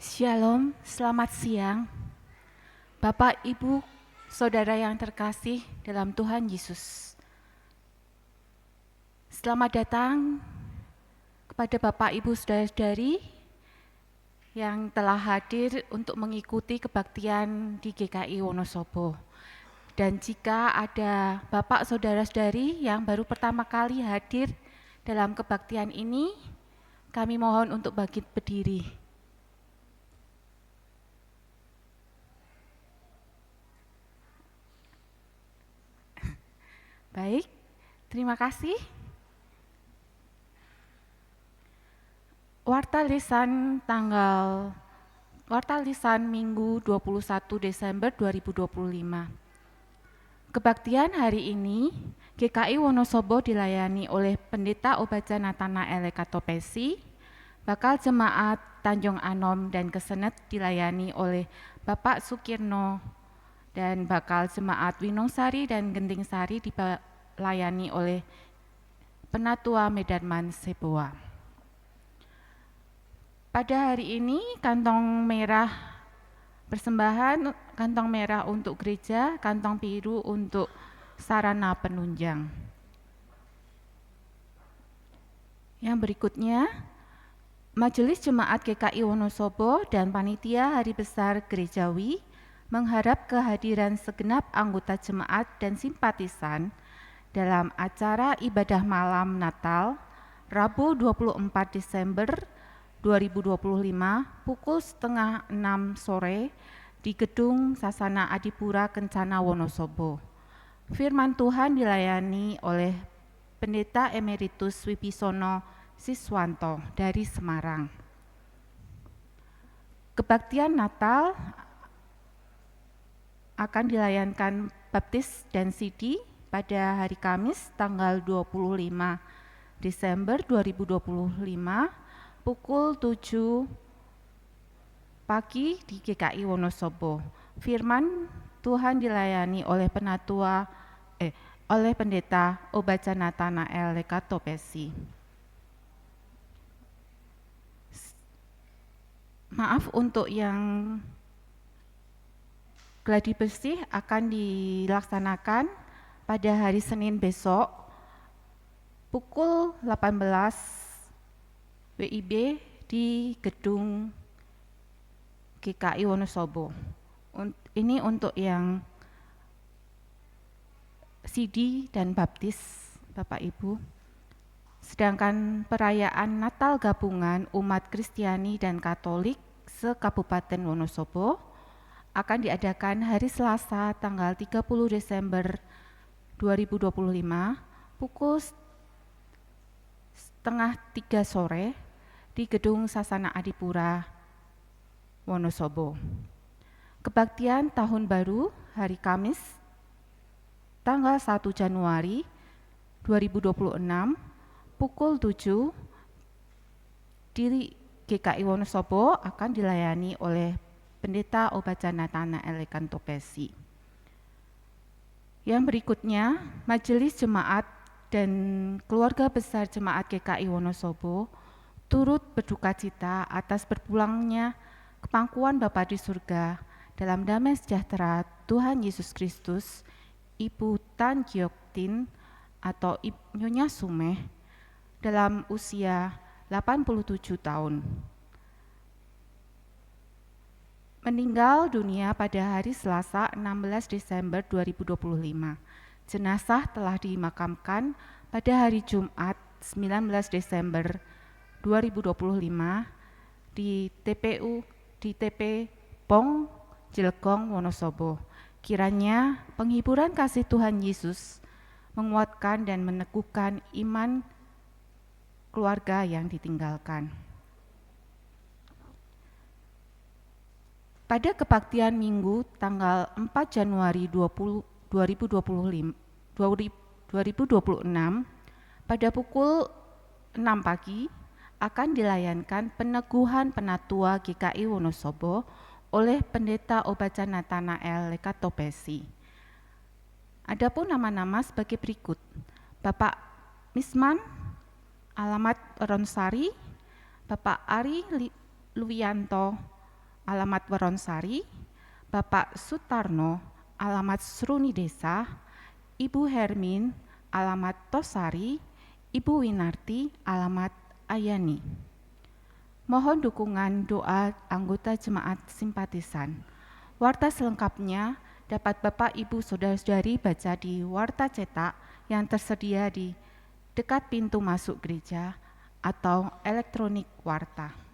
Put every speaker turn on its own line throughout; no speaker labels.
Shalom, selamat siang. Bapak, Ibu, Saudara yang terkasih dalam Tuhan Yesus. Selamat datang kepada Bapak, Ibu, Saudara-saudari yang telah hadir untuk mengikuti kebaktian di GKI Wonosobo. Dan jika ada Bapak, Saudara-saudari yang baru pertama kali hadir dalam kebaktian ini, kami mohon untuk bangkit berdiri. Baik, terima kasih. Warta lisan Minggu 21 Desember 2025. Kebaktian hari ini, GKI Wonosobo dilayani oleh Pendeta Obaja Nathanael Lekatopesi, Bakal Jemaat Tanjung Anom dan Kesenet dilayani oleh Bapak Sukirno, dan Bakal Jemaat Winongsari dan Gentingsari dilayani oleh Penatua Medarman Seboa. Pada hari ini kantong merah persembahan, kantong merah untuk gereja, kantong biru untuk sarana penunjang. Yang berikutnya, Majelis Jemaat GKI Wonosobo dan Panitia Hari Besar Gerejawi mengharap kehadiran segenap anggota jemaat dan simpatisan dalam acara ibadah malam Natal Rabu 24 Desember 2025 pukul 5:30 sore di Gedung Sasana Adipura Kencana Wonosobo. Firman Tuhan dilayani oleh Pendeta Emeritus Wibisono Siswanto dari Semarang. Kebaktian Natal akan dilayankan baptis dan sidi pada hari Kamis tanggal 25 Desember 2025 pukul 7 pagi di GKI Wonosobo. Firman Tuhan dilayani oleh Pendeta Obaja Nathanael Lekatopesi. Maaf untuk yang gladi bersih akan dilaksanakan pada hari Senin besok pukul 18 WIB di Gedung GKI Wonosobo. Ini untuk yang sidi dan baptis, Bapak Ibu. Sedangkan perayaan Natal gabungan umat Kristiani dan Katolik se-Kabupaten Wonosobo akan diadakan hari Selasa tanggal 30 Desember 2025 pukul 2:30 sore di Gedung Sasana Adipura Wonosobo. Kebaktian Tahun Baru hari Kamis tanggal 1 Januari 2026 pukul 7 di GKI Wonosobo akan dilayani oleh Pendeta Obaja Nathanael Lekatopesi. Yang berikutnya, Majelis Jemaat dan keluarga besar Jemaat GKI Wonosobo turut berduka cita atas berpulangnya kepangkuan Bapa di surga dalam damai sejahtera Tuhan Yesus Kristus, Ibu Tan Gioktin atau Nyonya Sumeh dalam usia 87 tahun. Meninggal dunia pada hari Selasa 16 Desember 2025. Jenazah telah dimakamkan pada hari Jumat 19 Desember 2025 di TP Pong Jelgong Wonosobo. Kiranya penghiburan kasih Tuhan Yesus menguatkan dan meneguhkan iman keluarga yang ditinggalkan. Pada kebaktian Minggu tanggal 4 Januari 2026 pada pukul 6 pagi akan dilayankan peneguhan Penatua GKI Wonosobo oleh Pendeta Obaja Nathanael Lekatopesi. Adapun nama-nama sebagai berikut: Bapak Misman, alamat Ronsari, Bapak Ari Luwianto, alamat Weronsari, Bapak Sutarno, alamat Sruni Desa, Ibu Hermin, alamat Tosari, Ibu Winarti, alamat Ayani. Mohon dukungan doa anggota jemaat simpatisan. Warta selengkapnya dapat Bapak, Ibu, Saudara-saudari baca di warta cetak yang tersedia di dekat pintu masuk gereja atau elektronik warta.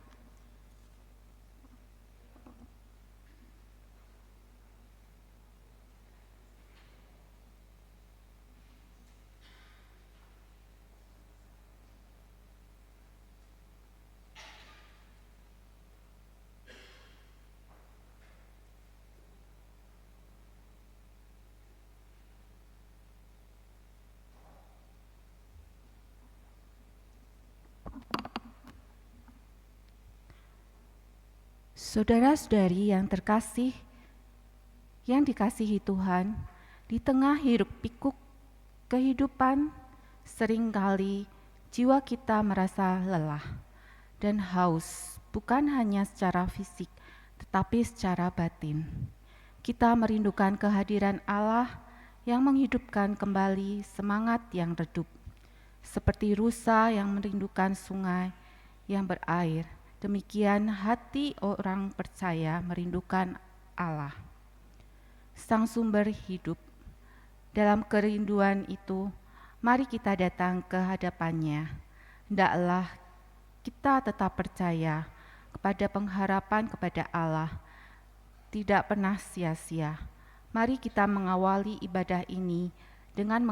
Saudara-saudari yang terkasih, yang dikasihi Tuhan, di tengah hiruk pikuk kehidupan, seringkali jiwa kita merasa lelah dan haus, bukan hanya secara fisik, tetapi secara batin. Kita merindukan kehadiran Allah yang menghidupkan kembali semangat yang redup, seperti rusa yang merindukan sungai yang berair. Demikian hati orang percaya merindukan Allah, Sang Sumber hidup. Dalam kerinduan itu, mari kita datang ke hadapan-Nya. Hendaklah kita tetap percaya kepada pengharapan kepada Allah, tidak pernah sia-sia. Mari kita mengawali ibadah ini dengan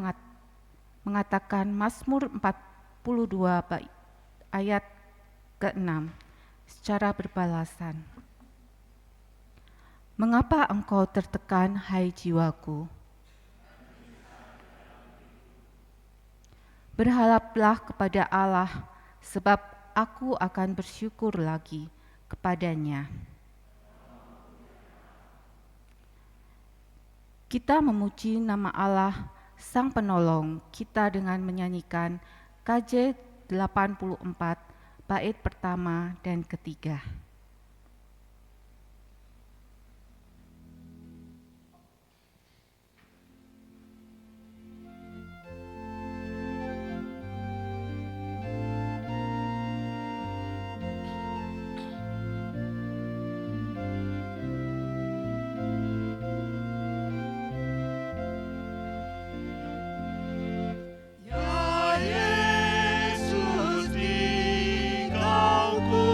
mengatakan Mazmur 42 ayat ke-6 secara berbalasan. Mengapa engkau tertekan, hai jiwaku? Berharaplah kepada Allah, sebab aku akan bersyukur lagi kepada-Nya. Kita memuji nama Allah, Sang Penolong kita dengan menyanyikan KJ 84, bait pertama dan ketiga.
Yesus di Kau ku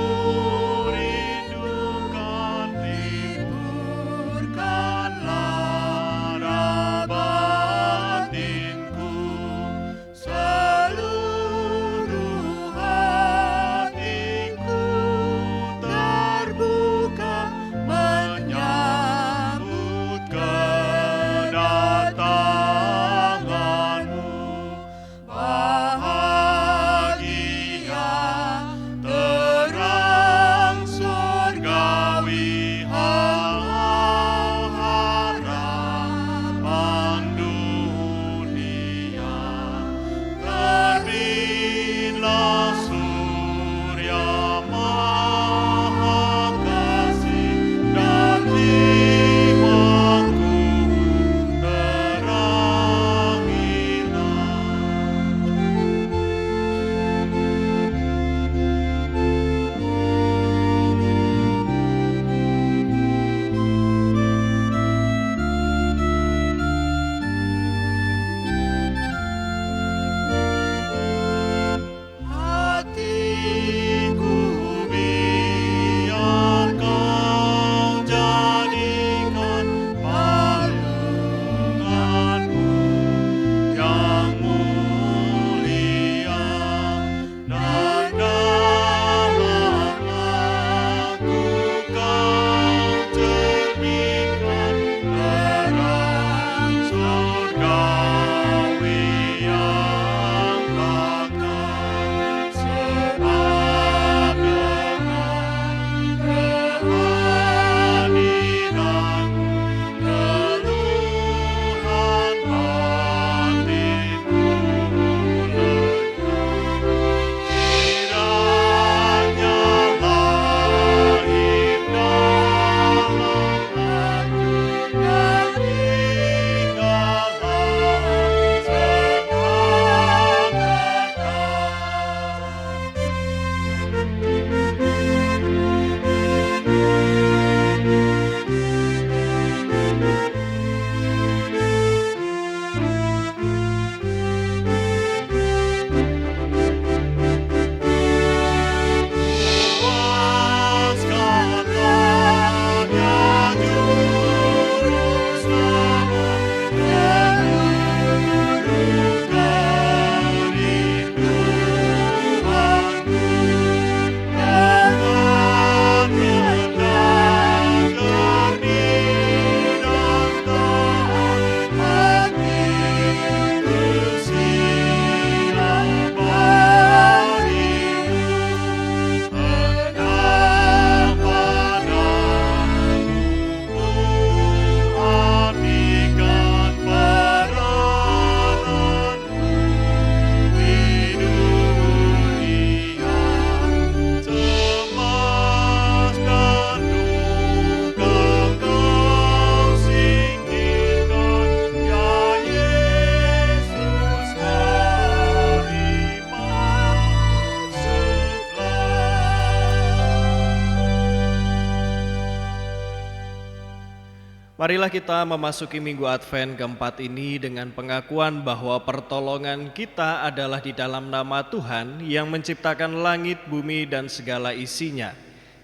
Marilah kita memasuki minggu Advent keempat ini dengan pengakuan bahwa pertolongan kita adalah di dalam nama Tuhan yang menciptakan langit, bumi, dan segala isinya,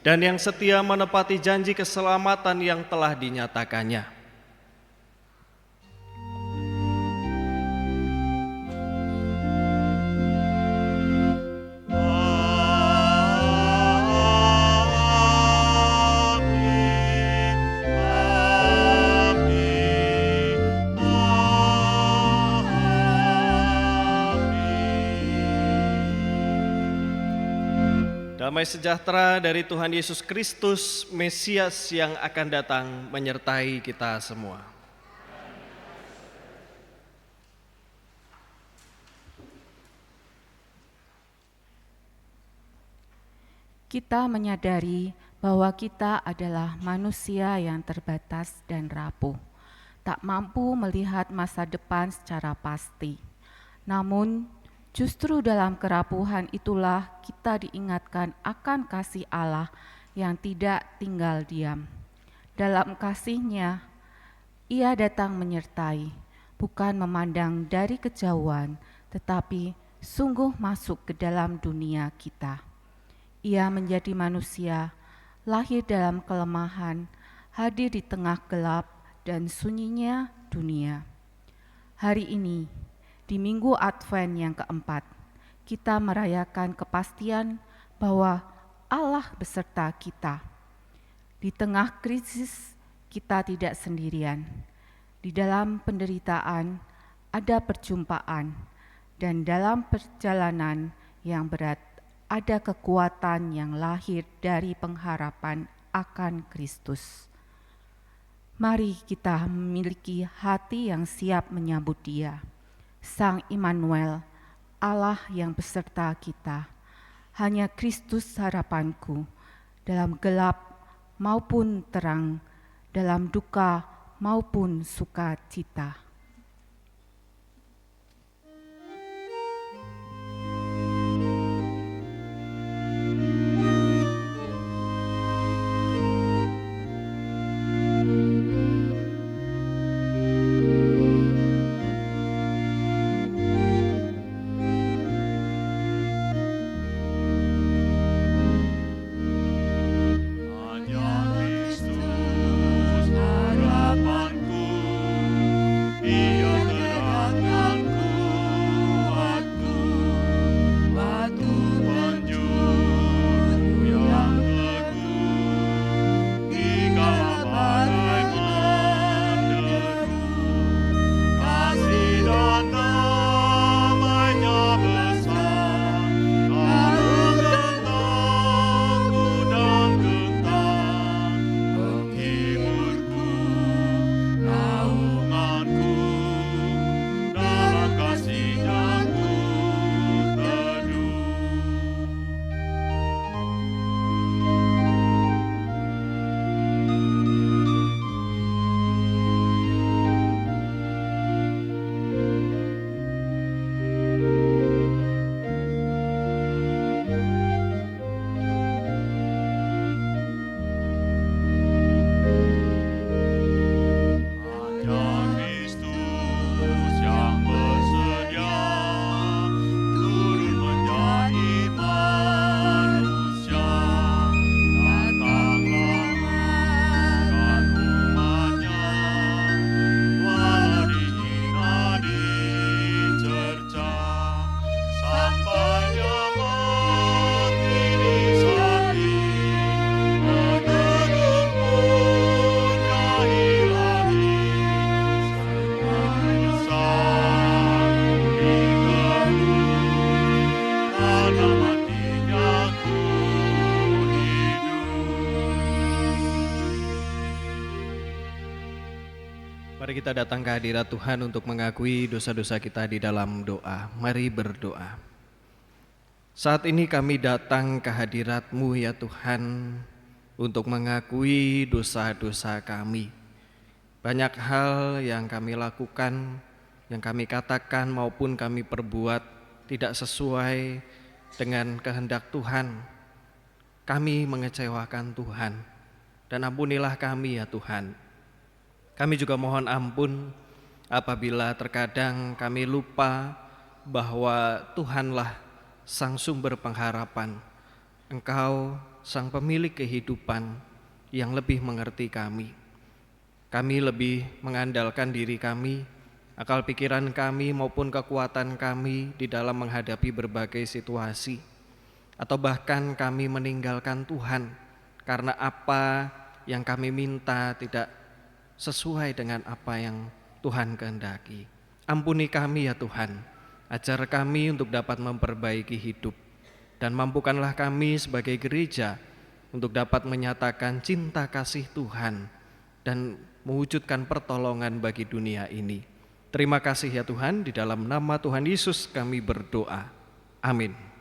dan yang setia menepati janji keselamatan yang telah dinyatakannya. Damai sejahtera dari Tuhan Yesus Kristus, Mesias yang akan datang menyertai kita semua.
Kita menyadari bahwa kita adalah manusia yang terbatas dan rapuh, tak mampu melihat masa depan secara pasti. Namun, justru dalam kerapuhan itulah kita diingatkan akan kasih Allah yang tidak tinggal diam. Dalam kasih-Nya, Ia datang menyertai, bukan memandang dari kejauhan, tetapi sungguh masuk ke dalam dunia kita. Ia menjadi manusia, lahir dalam kelemahan, hadir di tengah gelap dan sunyinya dunia. Hari ini, di Minggu Advent yang keempat, kita merayakan kepastian bahwa Allah beserta kita. Di tengah krisis, kita tidak sendirian. Di dalam penderitaan, ada perjumpaan, dan dalam perjalanan yang berat, ada kekuatan yang lahir dari pengharapan akan Kristus. Mari kita memiliki hati yang siap menyambut Dia, Sang Immanuel, Allah yang beserta kita. Hanya Kristus harapanku, dalam gelap maupun terang, dalam duka maupun sukacita.
Mari kita datang ke hadirat Tuhan untuk mengakui dosa-dosa kita di dalam doa. Mari berdoa. Saat ini kami datang ke hadirat-Mu ya Tuhan, untuk mengakui dosa-dosa kami. Banyak hal yang kami lakukan, yang kami katakan maupun kami perbuat tidak sesuai dengan kehendak Tuhan. Kami mengecewakan Tuhan, dan ampunilah kami ya Tuhan. Kami juga mohon ampun apabila terkadang kami lupa bahwa Tuhanlah sang sumber pengharapan. Engkau sang pemilik kehidupan yang lebih mengerti kami. Kami lebih mengandalkan diri kami, akal pikiran kami maupun kekuatan kami di dalam menghadapi berbagai situasi. Atau bahkan kami meninggalkan Tuhan karena apa yang kami minta tidak sesuai dengan apa yang Tuhan kehendaki. Ampuni kami ya Tuhan, ajar kami untuk dapat memperbaiki hidup, dan mampukanlah kami sebagai gereja untuk dapat menyatakan cinta kasih Tuhan dan mewujudkan pertolongan bagi dunia ini. Terima kasih ya Tuhan, di dalam nama Tuhan Yesus kami berdoa. Amin.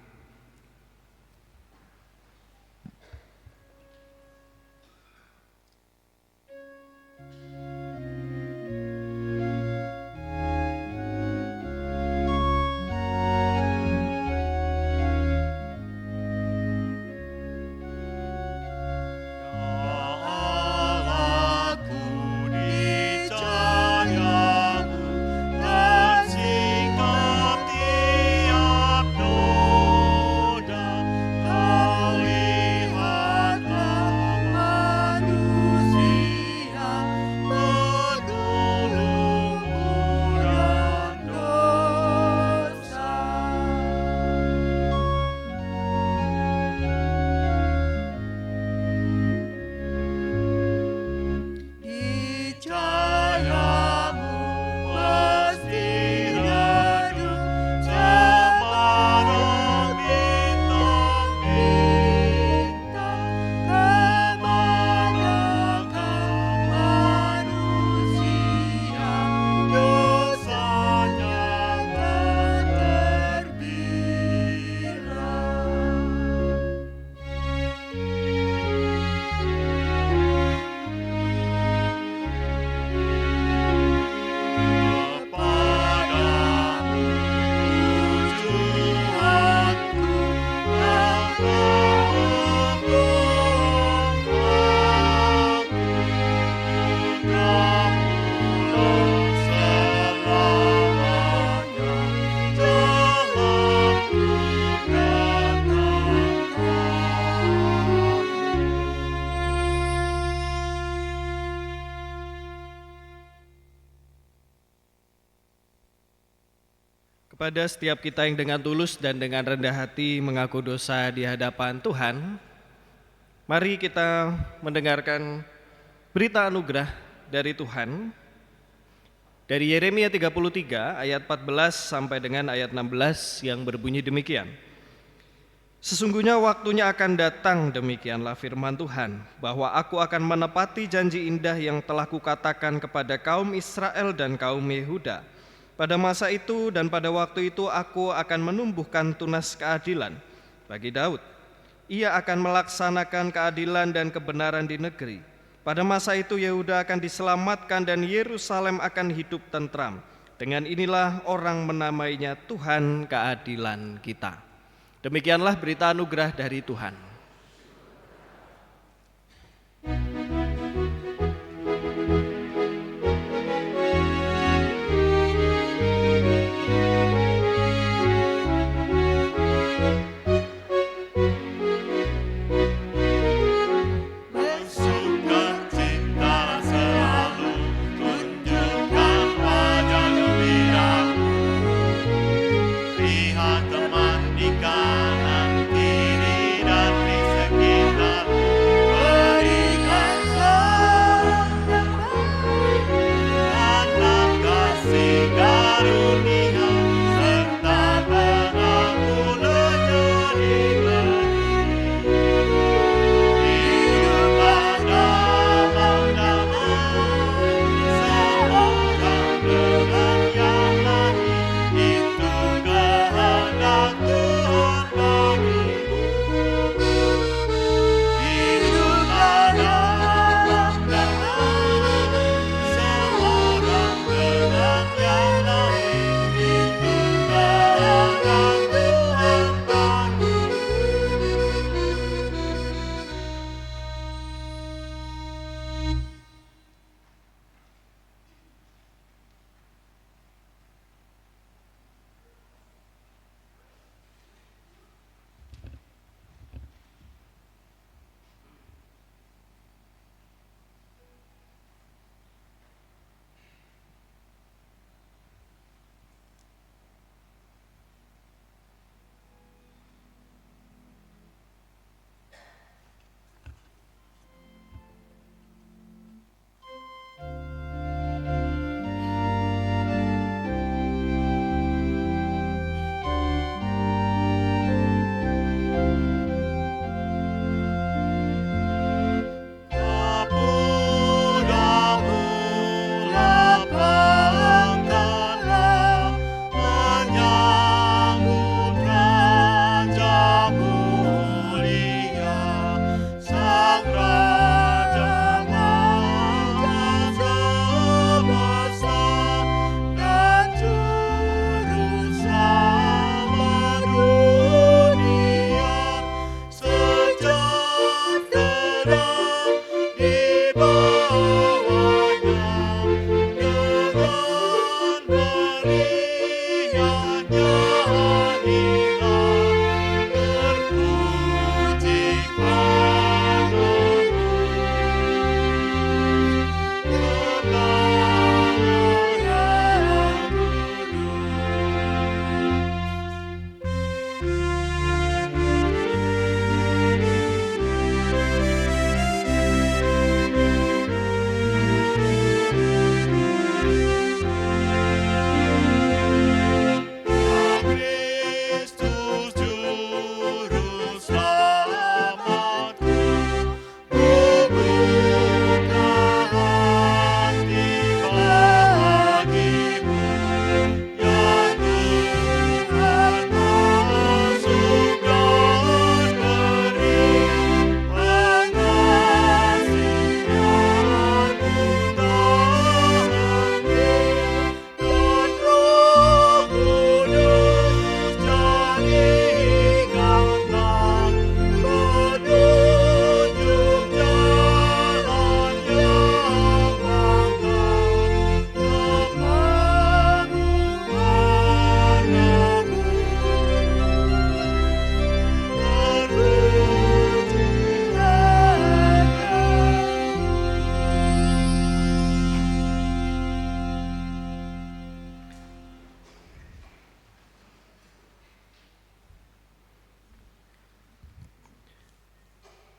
Kepada setiap kita yang dengan tulus dan dengan rendah hati mengaku dosa di hadapan Tuhan, mari kita mendengarkan berita anugerah dari Tuhan dari Yeremia 33 ayat 14 sampai dengan ayat 16 yang berbunyi demikian. Sesungguhnya waktunya akan datang, demikianlah firman Tuhan, bahwa aku akan menepati janji indah yang telah kukatakan kepada kaum Israel dan kaum Yehuda. Pada masa itu dan pada waktu itu aku akan menumbuhkan tunas keadilan bagi Daud. Ia akan melaksanakan keadilan dan kebenaran di negeri. Pada masa itu Yehuda akan diselamatkan dan Yerusalem akan hidup tentram. Dengan inilah orang menamainya Tuhan keadilan kita. Demikianlah berita anugerah dari Tuhan.
Lihat teman di kanan kiri dan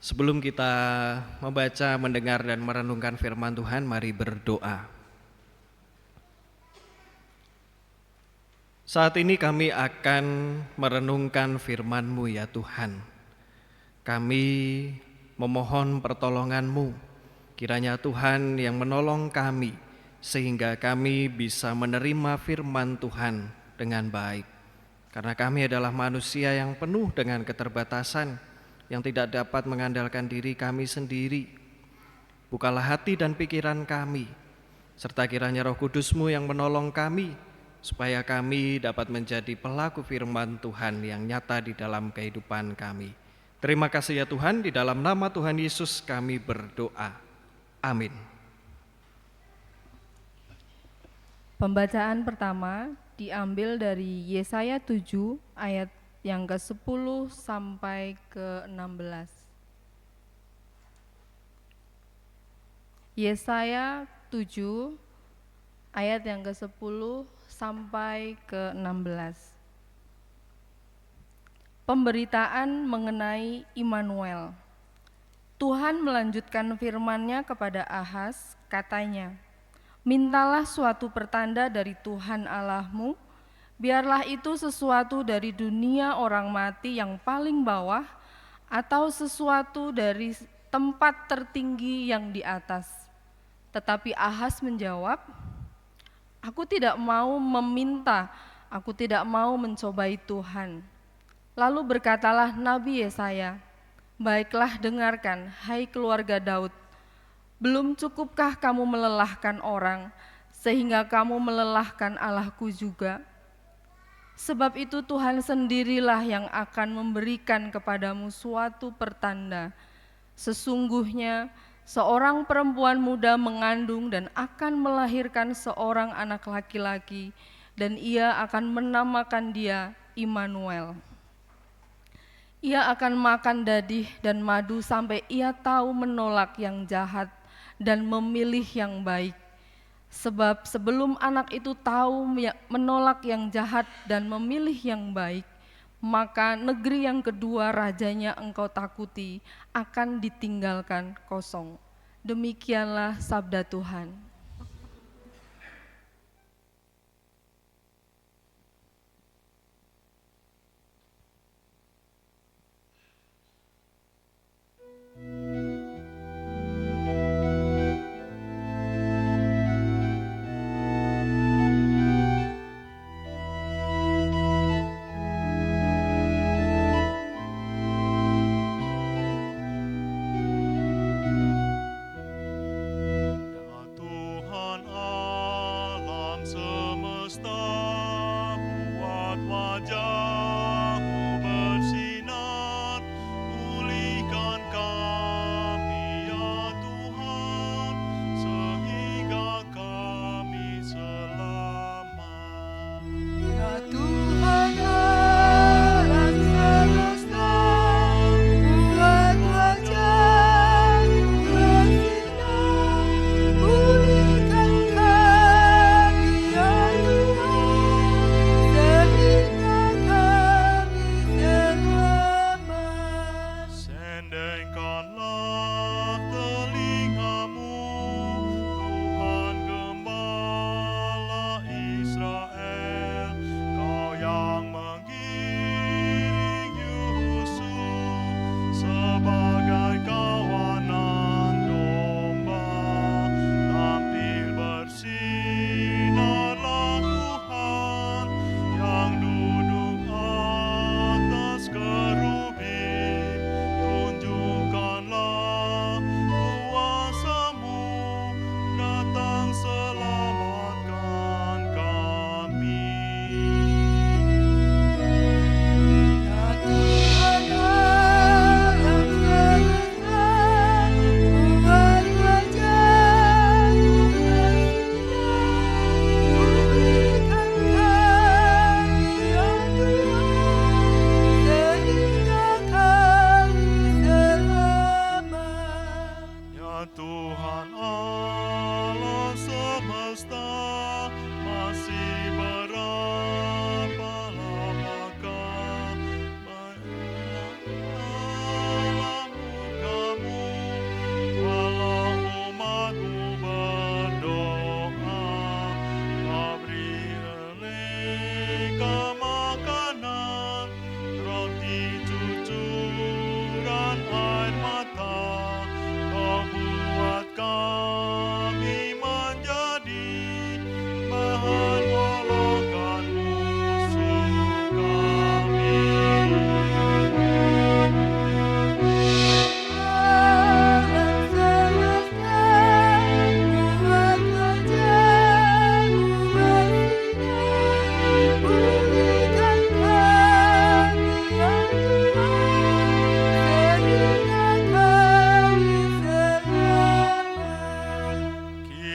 Sebelum kita membaca, mendengar, dan merenungkan firman Tuhan, mari berdoa. Saat ini kami akan merenungkan firman-Mu ya Tuhan. Kami memohon pertolongan-Mu. Kiranya Tuhan yang menolong kami, sehingga kami bisa menerima firman Tuhan dengan baik. Karena kami adalah manusia yang penuh dengan keterbatasan, yang tidak dapat mengandalkan diri kami sendiri. Bukalah hati dan pikiran kami, serta kiranya Roh Kudus-Mu yang menolong kami, supaya kami dapat menjadi pelaku firman Tuhan yang nyata di dalam kehidupan kami. Terima kasih ya Tuhan, di dalam nama Tuhan Yesus kami berdoa. Amin.
Pembacaan pertama diambil dari Yesaya 7 ayat yang ke-10 sampai ke-16. Yesaya 7 ayat yang ke-10 sampai ke-16. Pemberitaan mengenai Immanuel. Tuhan melanjutkan firman-Nya kepada Ahaz, katanya, "Mintalah suatu pertanda dari Tuhan Allahmu, biarlah itu sesuatu dari dunia orang mati yang paling bawah, atau sesuatu dari tempat tertinggi yang di atas." Tetapi Ahaz menjawab, "Aku tidak mau meminta, aku tidak mau mencobai Tuhan." Lalu berkatalah Nabi Yesaya, "Baiklah dengarkan, hai keluarga Daud, belum cukupkah kamu melelahkan orang, sehingga kamu melelahkan Allahku juga? Sebab itu Tuhan sendirilah yang akan memberikan kepadamu suatu pertanda. Sesungguhnya seorang perempuan muda mengandung dan akan melahirkan seorang anak laki-laki, dan ia akan menamakan dia Immanuel. Ia akan makan dadih dan madu sampai ia tahu menolak yang jahat dan memilih yang baik. Sebab sebelum anak itu tahu menolak yang jahat dan memilih yang baik, maka negeri yang kedua rajanya engkau takuti akan ditinggalkan kosong." Demikianlah sabda Tuhan.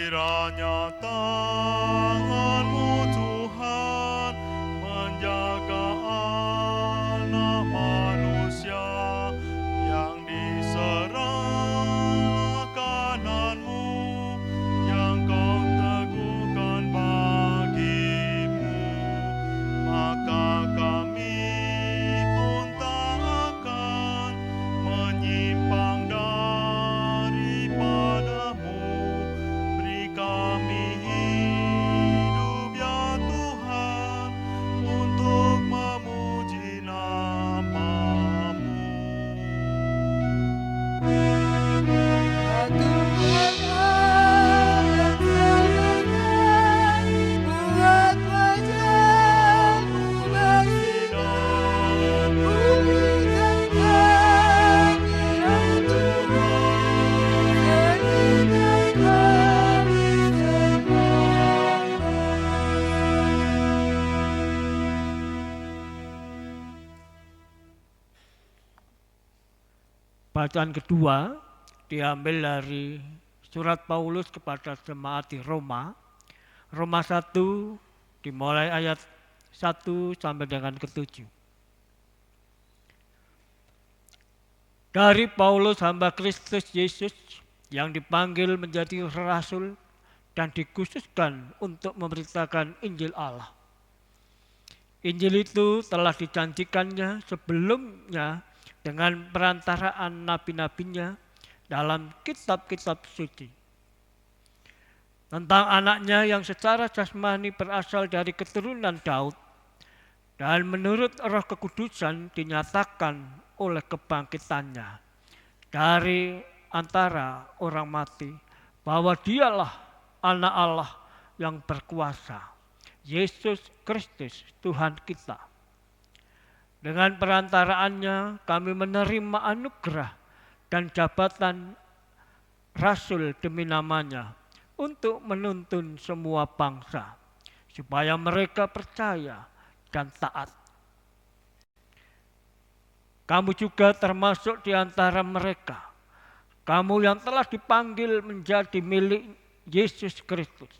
Kiranya tangan-Mu Tuhan menjaga anak manusia yang diserang kanan-Mu, yang Kau teguhkan bagi-Mu, maka kami pun tak akan menyimpang daripada-Mu. Beri kami hidup ya Tuhan, untuk memuji nama-Mu.
Bacaan kedua diambil dari surat Paulus kepada jemaat di Roma. Roma 1 dimulai ayat 1 sampai dengan ke-7. Dari Paulus hamba Kristus Yesus yang dipanggil menjadi rasul dan dikhususkan untuk memberitakan Injil Allah. Injil itu telah dijanjikannya sebelumnya dengan perantaraan nabi-nabinya dalam kitab-kitab suci. Tentang anaknya yang secara jasmani berasal dari keturunan Daud dan menurut Roh Kekudusan dinyatakan oleh kebangkitannya dari antara orang mati, bahwa dialah anak Allah yang berkuasa, Yesus Kristus Tuhan kita. Dengan perantaraannya kami menerima anugerah dan jabatan rasul demi namanya untuk menuntun semua bangsa supaya mereka percaya dan taat. Kamu juga termasuk di antara mereka. Kamu yang telah dipanggil menjadi milik Yesus Kristus.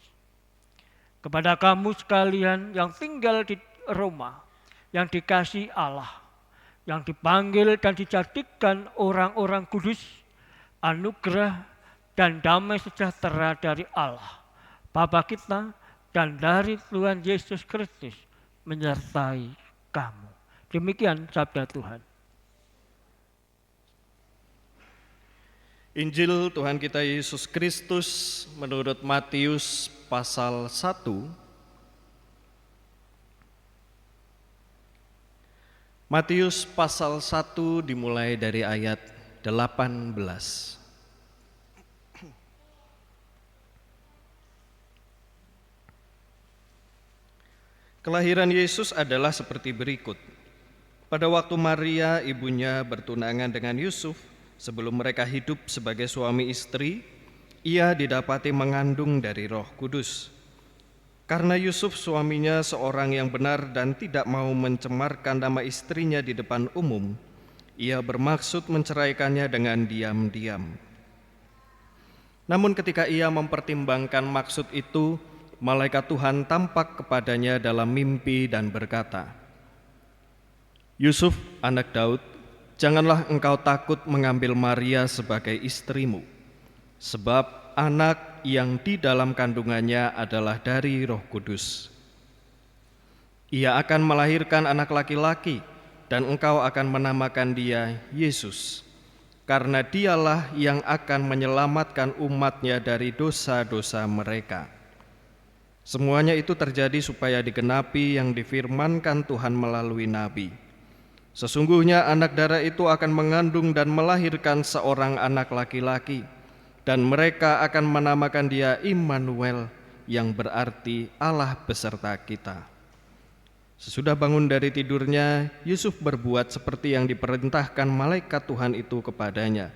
Kepada kamu sekalian yang tinggal di Roma, yang dikasihi Allah, yang dipanggil dan dijadikan orang-orang kudus, anugerah dan damai sejahtera dari Allah, Bapa kita, dan dari Tuhan Yesus Kristus menyertai kamu. Demikian sabda Tuhan.
Injil Tuhan kita Yesus Kristus menurut Matius pasal 1. Matius pasal 1 dimulai dari ayat 18. Kelahiran Yesus adalah seperti berikut. Pada waktu Maria ibunya bertunangan dengan Yusuf, sebelum mereka hidup sebagai suami istri, ia didapati mengandung dari Roh Kudus. Karena Yusuf suaminya seorang yang benar dan tidak mau mencemarkan nama istrinya di depan umum, ia bermaksud menceraikannya dengan diam-diam. Namun ketika ia mempertimbangkan maksud itu, malaikat Tuhan tampak kepadanya dalam mimpi dan berkata, "Yusuf, anak Daud, janganlah engkau takut mengambil Maria sebagai istrimu, sebab anak yang di dalam kandungannya adalah dari Roh Kudus. Ia akan melahirkan anak laki-laki, dan engkau akan menamakan dia Yesus, karena dialah yang akan menyelamatkan umatnya dari dosa-dosa mereka." Semuanya itu terjadi supaya digenapi yang difirmankan Tuhan melalui nabi. "Sesungguhnya anak darah itu akan mengandung dan melahirkan seorang anak laki-laki, dan mereka akan menamakan dia Immanuel, yang berarti Allah beserta kita." Sesudah bangun dari tidurnya, Yusuf berbuat seperti yang diperintahkan malaikat Tuhan itu kepadanya.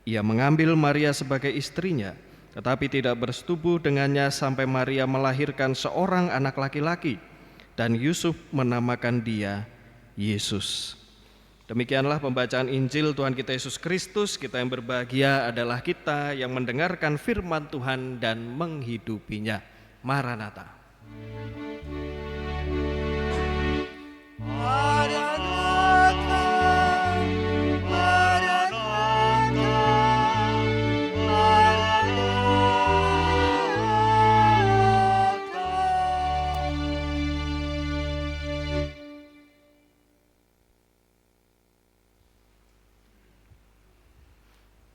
Ia mengambil Maria sebagai istrinya, tetapi tidak bersetubuh dengannya sampai Maria melahirkan seorang anak laki-laki, dan Yusuf menamakan dia Yesus. Demikianlah pembacaan Injil Tuhan kita Yesus Kristus. Kita yang berbahagia adalah kita yang mendengarkan firman Tuhan dan menghidupinya. Maranatha.
Maranatha, Maranatha, Maranatha.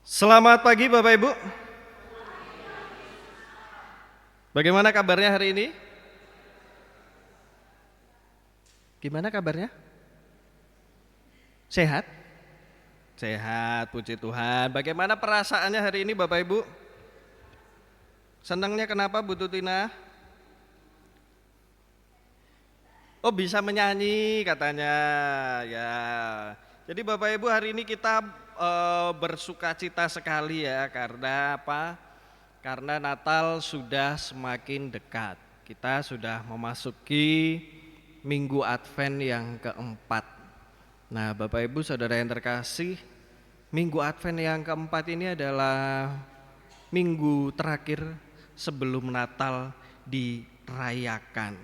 Selamat pagi Bapak Ibu. Bagaimana kabarnya hari ini? Gimana kabarnya? Sehat? Sehat, puji Tuhan. Bagaimana perasaannya hari ini Bapak Ibu? Senangnya kenapa Bu Tutina? Oh, bisa menyanyi katanya. Ya. Jadi Bapak Ibu, hari ini kita bersukacita sekali ya, karena apa? Karena Natal sudah semakin dekat. Kita sudah memasuki Minggu Advent yang keempat. Nah, Bapak Ibu Saudara yang terkasih, Minggu Advent yang keempat ini adalah minggu terakhir sebelum Natal dirayakan.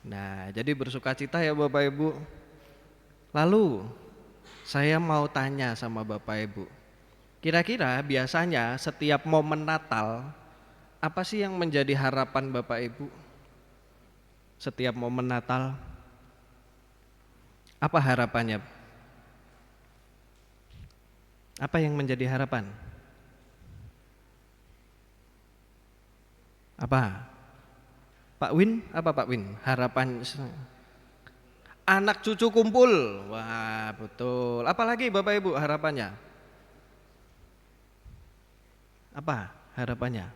Nah, jadi bersukacita ya Bapak Ibu. Lalu saya mau tanya sama Bapak Ibu, kira-kira biasanya setiap momen Natal, apa sih yang menjadi harapan Bapak Ibu? Setiap momen Natal, apa harapannya? Apa yang menjadi harapan? Apa? Pak Win, apa Pak Win? Harapan anak cucu kumpul. Wah, betul. Apalagi Bapak Ibu harapannya? Apa harapannya?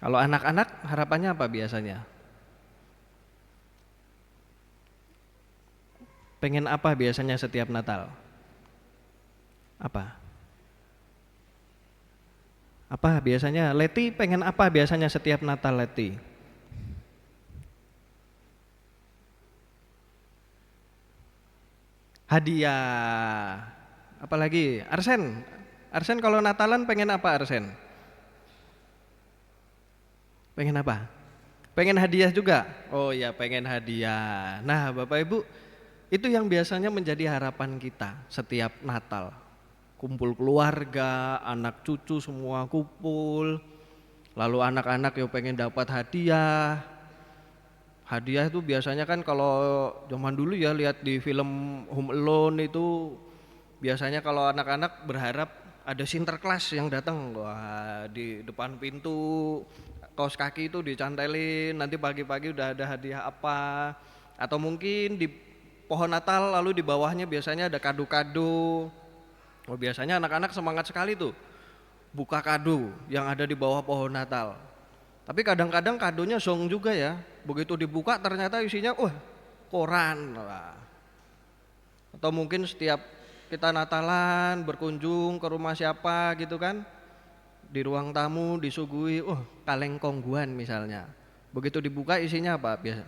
Kalau anak-anak harapannya apa biasanya? Pengen apa biasanya setiap Natal? Apa? Apa biasanya? Leti pengen apa biasanya setiap Natal, Leti? Hadiah. Apalagi? Arsen. Arsen kalau Natalan pengen apa Arsen? Pengen apa? Pengen hadiah juga? Oh ya, pengen hadiah. Nah Bapak Ibu, itu yang biasanya menjadi harapan kita setiap Natal. Kumpul keluarga, anak cucu semua kumpul. Lalu anak-anak yang pengen dapat hadiah. Hadiah itu biasanya kan kalau zaman dulu ya, lihat di film Home Alone itu biasanya kalau anak-anak berharap ada Sinterklas yang datang. Wah, di depan pintu kaos kaki itu dicantelin, nanti pagi-pagi udah ada hadiah apa. Atau mungkin di pohon Natal lalu di bawahnya biasanya ada kado-kado. Oh, biasanya anak-anak semangat sekali tuh buka kado yang ada di bawah pohon Natal. Tapi kadang-kadang kadonya zong juga ya. Begitu dibuka ternyata isinya koran. Wah. Atau mungkin setiap kita Natalan berkunjung ke rumah siapa gitu kan, di ruang tamu disuguhi kaleng kongguan misalnya. Begitu dibuka isinya apa biasa?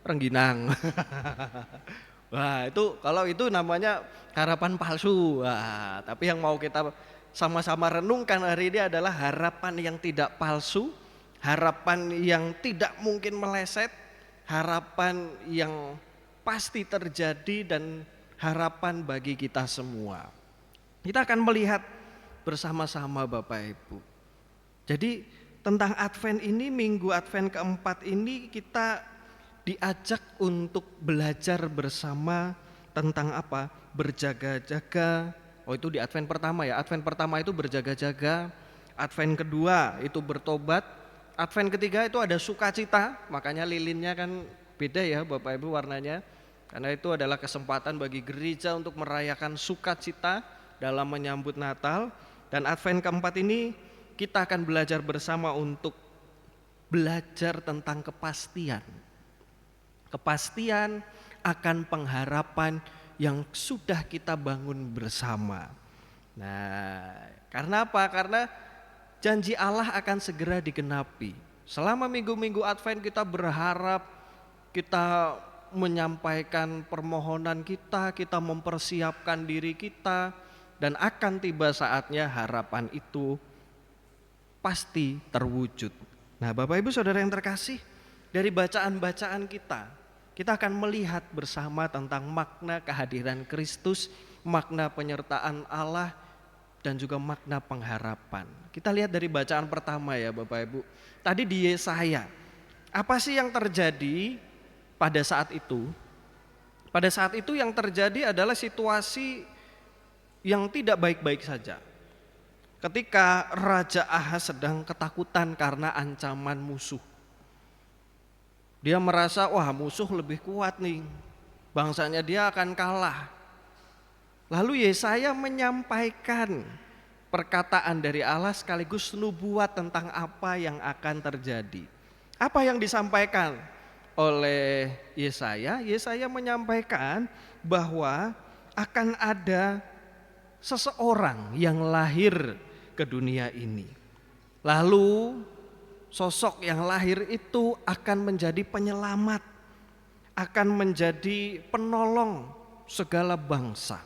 Rengginang. Wah, itu kalau itu namanya harapan palsu. Wah, tapi yang mau kita sama-sama renungkan hari ini adalah harapan yang tidak palsu, harapan yang tidak mungkin meleset, harapan yang pasti terjadi dan harapan bagi kita semua. Kita akan melihat bersama-sama Bapak Ibu. Jadi tentang Advent ini, Minggu Advent keempat ini kita diajak untuk belajar bersama tentang apa? Berjaga-jaga. Oh, itu di Advent pertama ya. Advent pertama itu berjaga-jaga. Advent kedua itu bertobat. Advent ketiga itu ada sukacita. Makanya lilinnya kan beda ya Bapak Ibu warnanya. Karena itu adalah kesempatan bagi gereja untuk merayakan sukacita dalam menyambut Natal. Dan Advent keempat ini kita akan belajar bersama untuk belajar tentang kepastian. Kepastian akan pengharapan yang sudah kita bangun bersama. Nah, karena apa? Karena janji Allah akan segera digenapi. Selama minggu-minggu Advent kita berharap, kita menyampaikan permohonan kita, kita mempersiapkan diri kita, dan akan tiba saatnya harapan itu pasti terwujud. Nah, Bapak Ibu Saudara yang terkasih, dari bacaan-bacaan kita akan melihat bersama tentang makna kehadiran Kristus, makna penyertaan Allah, dan juga makna pengharapan. Kita lihat dari bacaan pertama ya Bapak Ibu. Tadi di Yesaya, apa sih yang terjadi pada saat itu? Pada saat itu yang terjadi adalah situasi yang tidak baik-baik saja. Ketika Raja Ahaz sedang ketakutan karena ancaman musuh. Dia merasa, wah musuh lebih kuat nih, bangsanya dia akan kalah. Lalu Yesaya menyampaikan perkataan dari Allah sekaligus nubuat tentang apa yang akan terjadi. Apa yang disampaikan oleh Yesaya? Yesaya menyampaikan bahwa akan ada seseorang yang lahir ke dunia ini. Lalu sosok yang lahir itu akan menjadi penyelamat, akan menjadi penolong segala bangsa.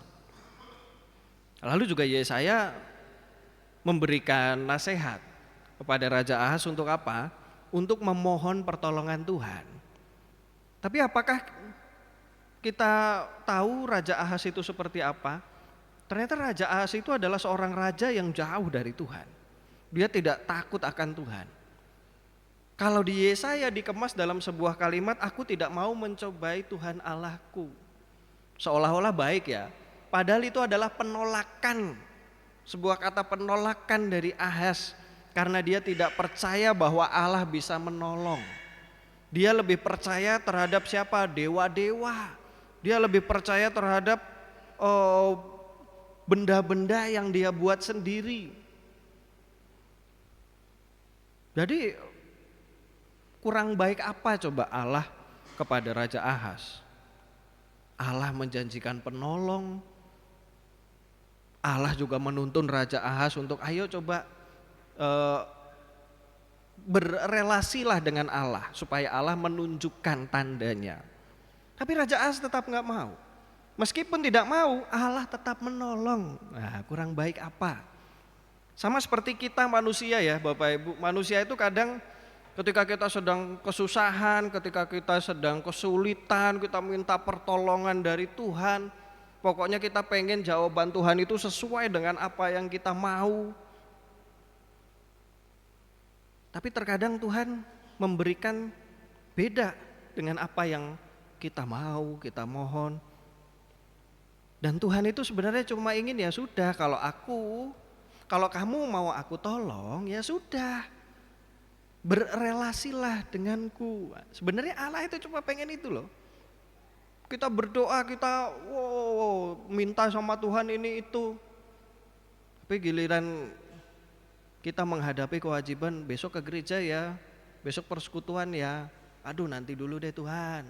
Lalu juga Yesaya memberikan nasihat kepada Raja Ahaz untuk apa? Untuk memohon pertolongan Tuhan. Tapi apakah kita tahu Raja Ahaz itu seperti apa? Ternyata Raja Ahaz itu adalah seorang raja yang jauh dari Tuhan. Dia tidak takut akan Tuhan. Kalau di Yesaya dikemas dalam sebuah kalimat, aku tidak mau mencobai Tuhan Allahku. Seolah-olah baik ya, padahal itu adalah penolakan. Sebuah kata penolakan dari Ahaz. Karena dia tidak percaya bahwa Allah bisa menolong. Dia lebih percaya terhadap siapa? Dewa-dewa. Dia lebih percaya terhadap benda-benda yang dia buat sendiri. Jadi kurang baik apa coba Allah kepada Raja Ahaz? Allah menjanjikan penolong. Allah juga menuntun Raja Ahaz untuk ayo coba berrelasilah dengan Allah supaya Allah menunjukkan tandanya. Tapi Raja Ahaz tetap nggak mau. Meskipun tidak mau, Allah tetap menolong. Nah, kurang baik apa? Sama seperti kita manusia ya Bapak Ibu. Manusia itu kadang ketika kita sedang kesusahan, ketika kita sedang kesulitan, kita minta pertolongan dari Tuhan. Pokoknya kita pengen jawaban Tuhan itu sesuai dengan apa yang kita mau. Tapi terkadang Tuhan memberikan beda dengan apa yang kita mau, kita mohon. Dan Tuhan itu sebenarnya cuma ingin ya sudah, kalau kamu mau aku tolong ya sudah, berrelasilah denganku. Sebenarnya Allah itu cuma pengen itu loh. Kita berdoa, kita minta sama Tuhan ini itu. Tapi giliran kita menghadapi kewajiban besok ke gereja ya, besok persekutuan ya, aduh nanti dulu deh Tuhan.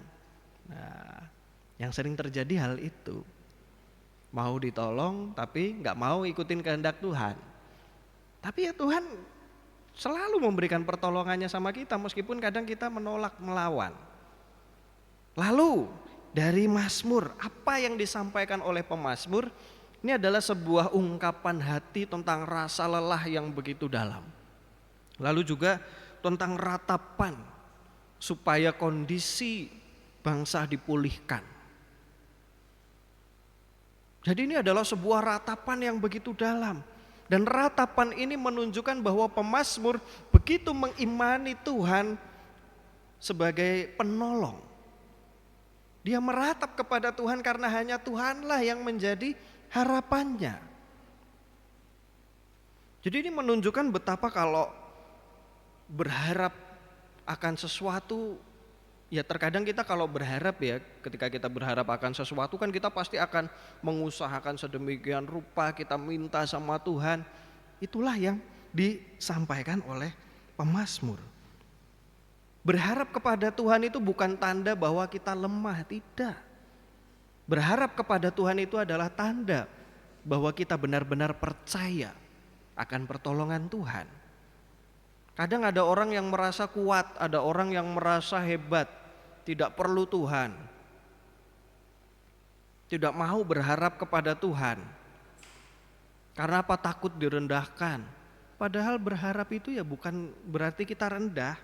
Nah, yang sering terjadi hal itu. Mau ditolong tapi gak mau ikutin kehendak Tuhan. Tapi ya Tuhan selalu memberikan pertolongannya sama kita meskipun kadang kita menolak, melawan. Lalu dari Mazmur, apa yang disampaikan oleh pemazmur? Ini adalah sebuah ungkapan hati tentang rasa lelah yang begitu dalam. Lalu juga tentang ratapan supaya kondisi bangsa dipulihkan. Jadi ini adalah sebuah ratapan yang begitu dalam. Dan ratapan ini menunjukkan bahwa pemazmur begitu mengimani Tuhan sebagai penolong. Dia meratap kepada Tuhan karena hanya Tuhanlah yang menjadi harapannya. Jadi ini menunjukkan betapa kalau berharap akan sesuatu, ya terkadang kita kalau berharap ya, ketika kita berharap akan sesuatu kan kita pasti akan mengusahakan sedemikian rupa, kita minta sama Tuhan. Itulah yang disampaikan oleh pemazmur. Berharap kepada Tuhan itu bukan tanda bahwa kita lemah, tidak. Berharap kepada Tuhan itu adalah tanda bahwa kita benar-benar percaya akan pertolongan Tuhan. Kadang ada orang yang merasa kuat, ada orang yang merasa hebat, tidak perlu Tuhan. tidak mau berharap kepada Tuhan. Karena apa? Takut direndahkan. Padahal berharap itu ya bukan berarti kita rendah.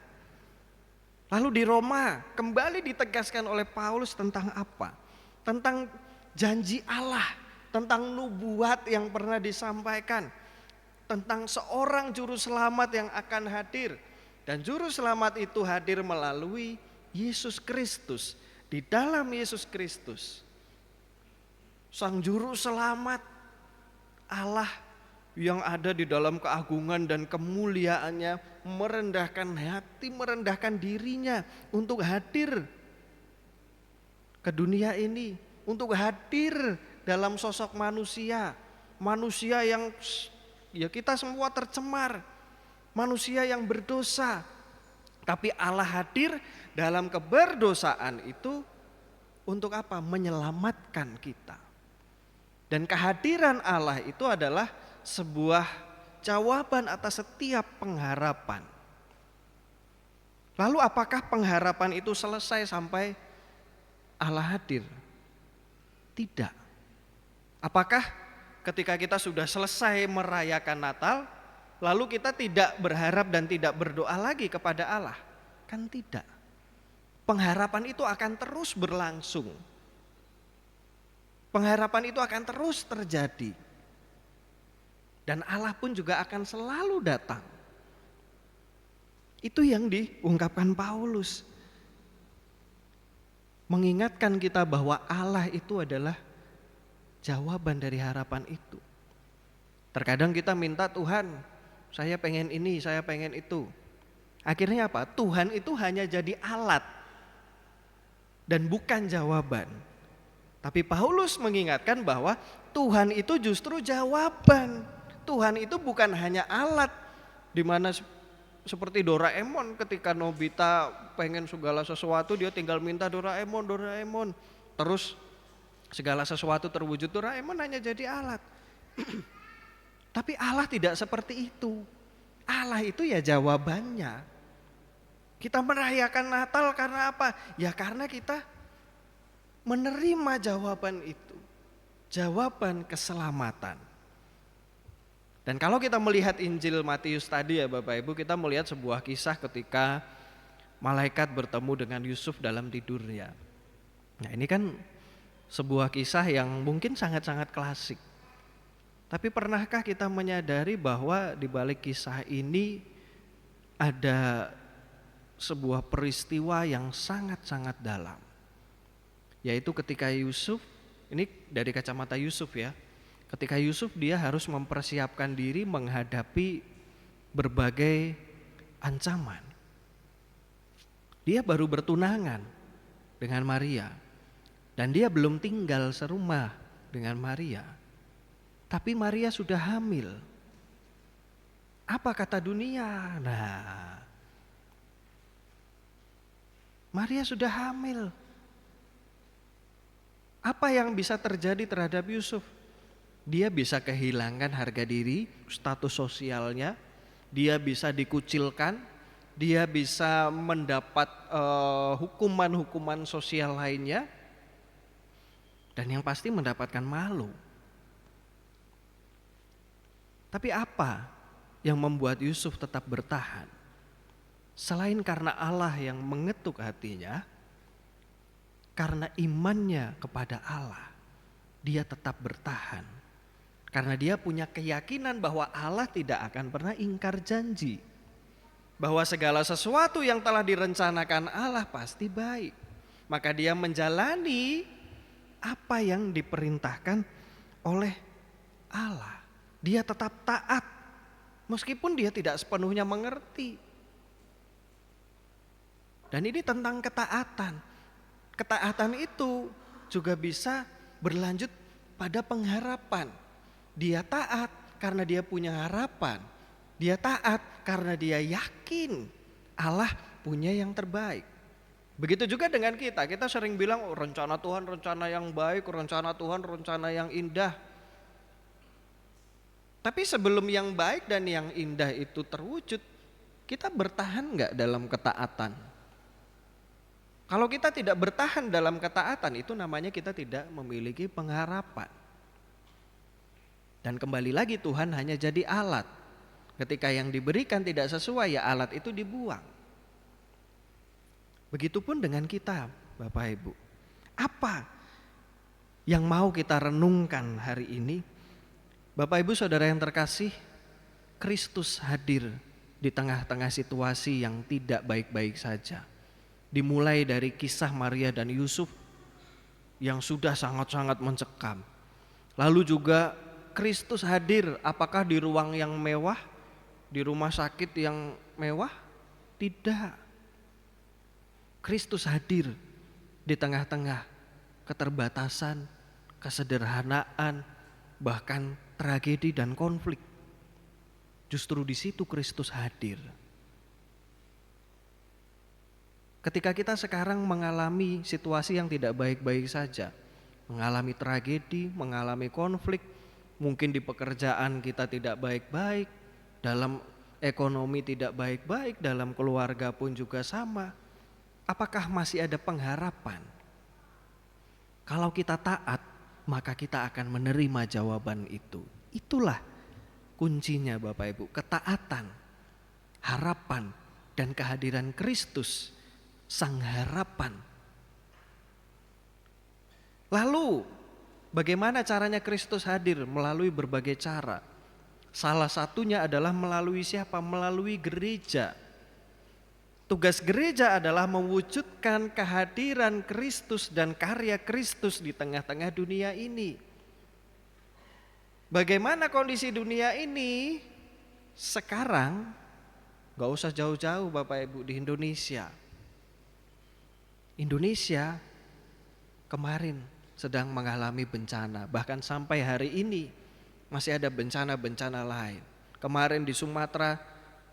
Lalu di Roma kembali ditegaskan oleh Paulus tentang apa? Tentang janji Allah, tentang nubuat yang pernah disampaikan, tentang seorang juru selamat yang akan hadir. Dan juru selamat itu hadir melalui Yesus Kristus. Di dalam Yesus Kristus, Sang Juru Selamat, Allah yang ada di dalam keagungan dan kemuliaannya, merendahkan hati, merendahkan dirinya untuk hadir ke dunia ini, untuk hadir dalam sosok manusia, manusia yang ya kita semua tercemar, manusia yang berdosa. Tapi Allah hadir dalam keberdosaan itu untuk apa? Menyelamatkan kita. Dan kehadiran Allah itu adalah sebuah jawaban atas setiap pengharapan. Lalu apakah pengharapan itu selesai sampai Allah hadir? Tidak. Apakah ketika kita sudah selesai merayakan Natal, lalu kita tidak berharap dan tidak berdoa lagi kepada Allah? Kan tidak. Pengharapan itu akan terus berlangsung. Pengharapan itu akan terus terjadi. Dan Allah pun juga akan selalu datang. Itu yang diungkapkan Paulus. Mengingatkan kita bahwa Allah itu adalah jawaban dari harapan itu. Terkadang kita minta, Tuhan, saya pengen ini, saya pengen itu. Akhirnya apa? Tuhan itu hanya jadi alat dan bukan jawaban. Tapi Paulus mengingatkan bahwa Tuhan itu justru jawaban. Tuhan itu bukan hanya alat, di mana seperti Doraemon, ketika Nobita pengen segala sesuatu dia tinggal minta Doraemon, Doraemon. Terus segala sesuatu terwujud, Doraemon hanya jadi alat. Tapi Allah tidak seperti itu. Allah itu ya jawabannya. Kita merayakan Natal karena apa? Ya karena kita menerima jawaban itu. Jawaban keselamatan. Dan kalau kita melihat Injil Matius tadi ya Bapak Ibu, kita melihat sebuah kisah ketika malaikat bertemu dengan Yusuf dalam tidurnya. Nah ini kan sebuah kisah yang mungkin sangat-sangat klasik. Tapi pernahkah kita menyadari bahwa di balik kisah ini ada sebuah peristiwa yang sangat-sangat dalam. Yaitu ketika Yusuf, ini dari kacamata Yusuf ya. Ketika Yusuf dia harus mempersiapkan diri menghadapi berbagai ancaman. Dia baru bertunangan dengan Maria. Dan dia belum tinggal serumah dengan Maria. Tapi Maria sudah hamil. Apa kata dunia? Nah, Maria sudah hamil. Apa yang bisa terjadi terhadap Yusuf? Dia bisa kehilangan harga diri, status sosialnya, dia bisa dikucilkan, dia bisa mendapat hukuman-hukuman sosial lainnya, dan yang pasti mendapatkan malu. Tapi apa yang membuat Yusuf tetap bertahan? Selain karena Allah yang mengetuk hatinya, karena imannya kepada Allah, dia tetap bertahan. Karena dia punya keyakinan bahwa Allah tidak akan pernah ingkar janji. Bahwa segala sesuatu yang telah direncanakan Allah pasti baik. Maka dia menjalani apa yang diperintahkan oleh Allah. Dia tetap taat meskipun dia tidak sepenuhnya mengerti. Dan ini tentang ketaatan. Ketaatan itu juga bisa berlanjut pada pengharapan. Dia taat karena dia punya harapan. Dia taat karena dia yakin Allah punya yang terbaik. Begitu juga dengan kita. Kita sering bilang rencana Tuhan rencana yang baik, rencana Tuhan rencana yang indah. Tapi sebelum yang baik dan yang indah itu terwujud, kita bertahan gak dalam ketaatan? Kalau kita tidak bertahan dalam ketaatan, itu namanya kita tidak memiliki pengharapan. Dan kembali lagi, Tuhan hanya jadi alat. Ketika yang diberikan tidak sesuai, ya alat itu dibuang. Begitupun dengan kita, Bapak Ibu. Apa yang mau kita renungkan hari ini? Bapak Ibu Saudara yang terkasih, Kristus hadir di tengah-tengah situasi yang tidak baik-baik saja. Dimulai dari kisah Maria dan Yusuf yang sudah sangat-sangat mencekam. Lalu juga Kristus hadir apakah di ruang yang mewah, di rumah sakit yang mewah? Tidak. Kristus hadir di tengah-tengah keterbatasan, kesederhanaan, bahkan tragedi dan konflik. Justru di situ Kristus hadir. Ketika kita sekarang mengalami situasi yang tidak baik-baik saja, mengalami tragedi, mengalami konflik, mungkin di pekerjaan kita tidak baik-baik, dalam ekonomi tidak baik-baik, dalam keluarga pun juga sama. Apakah masih ada pengharapan? Kalau kita taat, maka kita akan menerima jawaban itu. Itulah kuncinya Bapak Ibu, ketaatan, harapan, dan kehadiran Kristus, Sang Harapan. Lalu bagaimana caranya Kristus hadir? Melalui berbagai cara. Salah satunya adalah melalui siapa? Melalui gereja. Tugas gereja adalah mewujudkan kehadiran Kristus dan karya Kristus di tengah-tengah dunia ini. Bagaimana kondisi dunia ini sekarang? Gak usah jauh-jauh Bapak Ibu, di Indonesia. Indonesia kemarin sedang mengalami bencana, bahkan sampai hari ini masih ada bencana-bencana lain. Kemarin di Sumatera,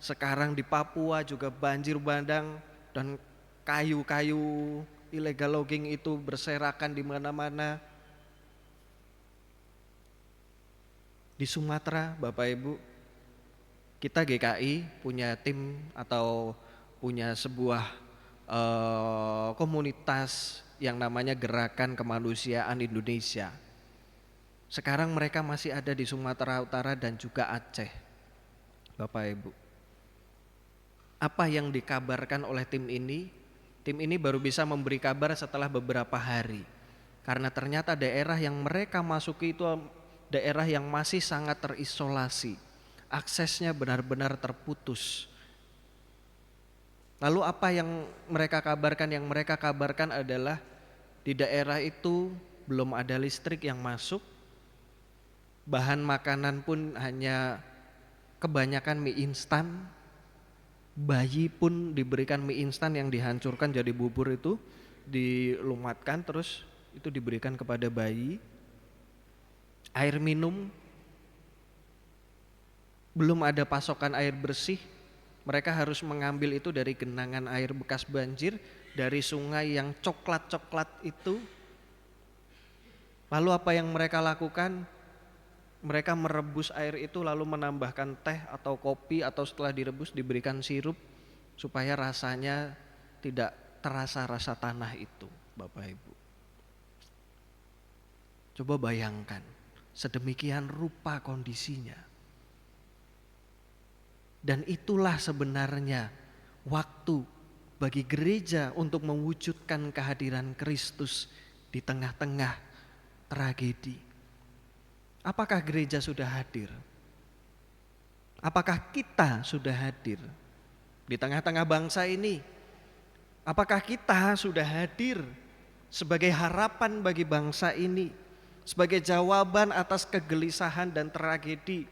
sekarang di Papua juga banjir bandang dan kayu-kayu illegal logging itu berserakan di mana-mana. Di Sumatera, Bapak Ibu, kita GKI punya tim atau punya sebuah komunitas yang namanya Gerakan Kemanusiaan Indonesia. Sekarang mereka masih ada di Sumatera Utara dan juga Aceh, Bapak Ibu. Apa yang dikabarkan oleh tim ini? Tim ini baru bisa memberi kabar setelah beberapa hari. Karena ternyata daerah yang mereka masuki itu daerah yang masih sangat terisolasi. Aksesnya benar-benar terputus. Lalu apa yang mereka kabarkan? Yang mereka kabarkan adalah di daerah itu belum ada listrik yang masuk. Bahan makanan pun hanya kebanyakan mie instan. Bayi pun diberikan mie instan yang dihancurkan jadi bubur itu, dilumatkan terus itu diberikan kepada bayi. Air minum, belum ada pasokan air bersih. Mereka harus mengambil itu dari genangan air bekas banjir, dari sungai yang coklat-coklat itu. Lalu apa yang mereka lakukan? Mereka merebus air itu lalu menambahkan teh atau kopi, atau setelah direbus diberikan sirup supaya rasanya tidak terasa rasa tanah itu, Bapak Ibu. Coba bayangkan, sedemikian rupa kondisinya. Dan itulah sebenarnya waktu bagi gereja untuk mewujudkan kehadiran Kristus di tengah-tengah tragedi. Apakah gereja sudah hadir? Apakah kita sudah hadir di tengah-tengah bangsa ini? Apakah kita sudah hadir sebagai harapan bagi bangsa ini? Sebagai jawaban atas kegelisahan dan tragedi?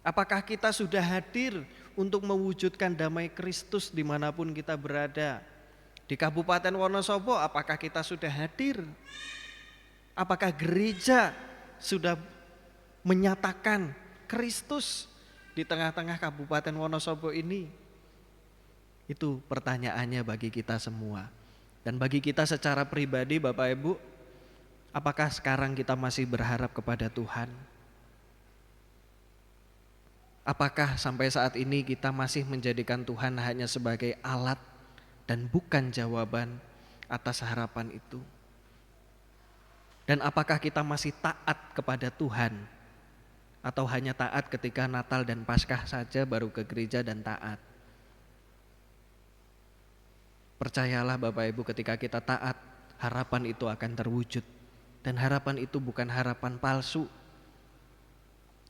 Apakah kita sudah hadir untuk mewujudkan damai Kristus dimanapun kita berada? Di Kabupaten Wonosobo, apakah kita sudah hadir? Apakah gereja sudah menyatakan Kristus di tengah-tengah Kabupaten Wonosobo ini? Itu pertanyaannya bagi kita semua. Dan bagi kita secara pribadi, Bapak Ibu, apakah sekarang kita masih berharap kepada Tuhan? Apakah sampai saat ini kita masih menjadikan Tuhan hanya sebagai alat, dan bukan jawaban atas harapan itu. Dan apakah kita masih taat kepada Tuhan atau hanya taat ketika Natal dan Paskah saja baru ke gereja dan taat? Percayalah Bapak Ibu, ketika kita taat, harapan itu akan terwujud. Dan harapan itu bukan harapan palsu.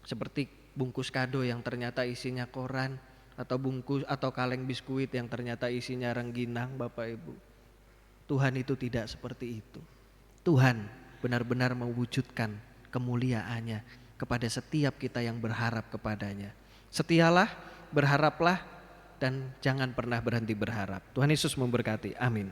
Seperti bungkus kado yang ternyata isinya koran, atau bungkus atau kaleng biskuit yang ternyata isinya rengginang, Bapak Ibu. Tuhan itu tidak seperti itu. Tuhan benar-benar mewujudkan kemuliaannya kepada setiap kita yang berharap kepadanya. Setialah, berharaplah, dan jangan pernah berhenti berharap. Tuhan Yesus memberkati. Amin.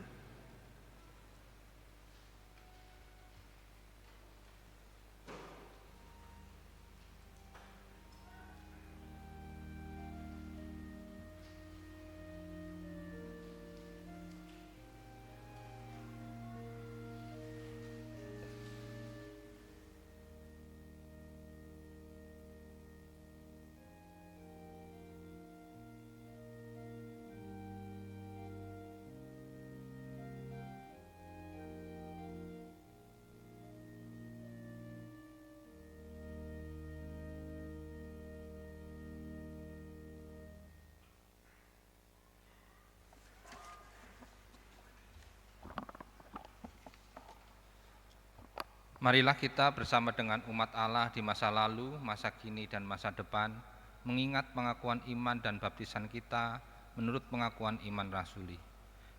Marilah kita bersama dengan umat Allah di masa lalu, masa kini, dan masa depan mengingat pengakuan iman dan baptisan kita menurut pengakuan iman rasuli.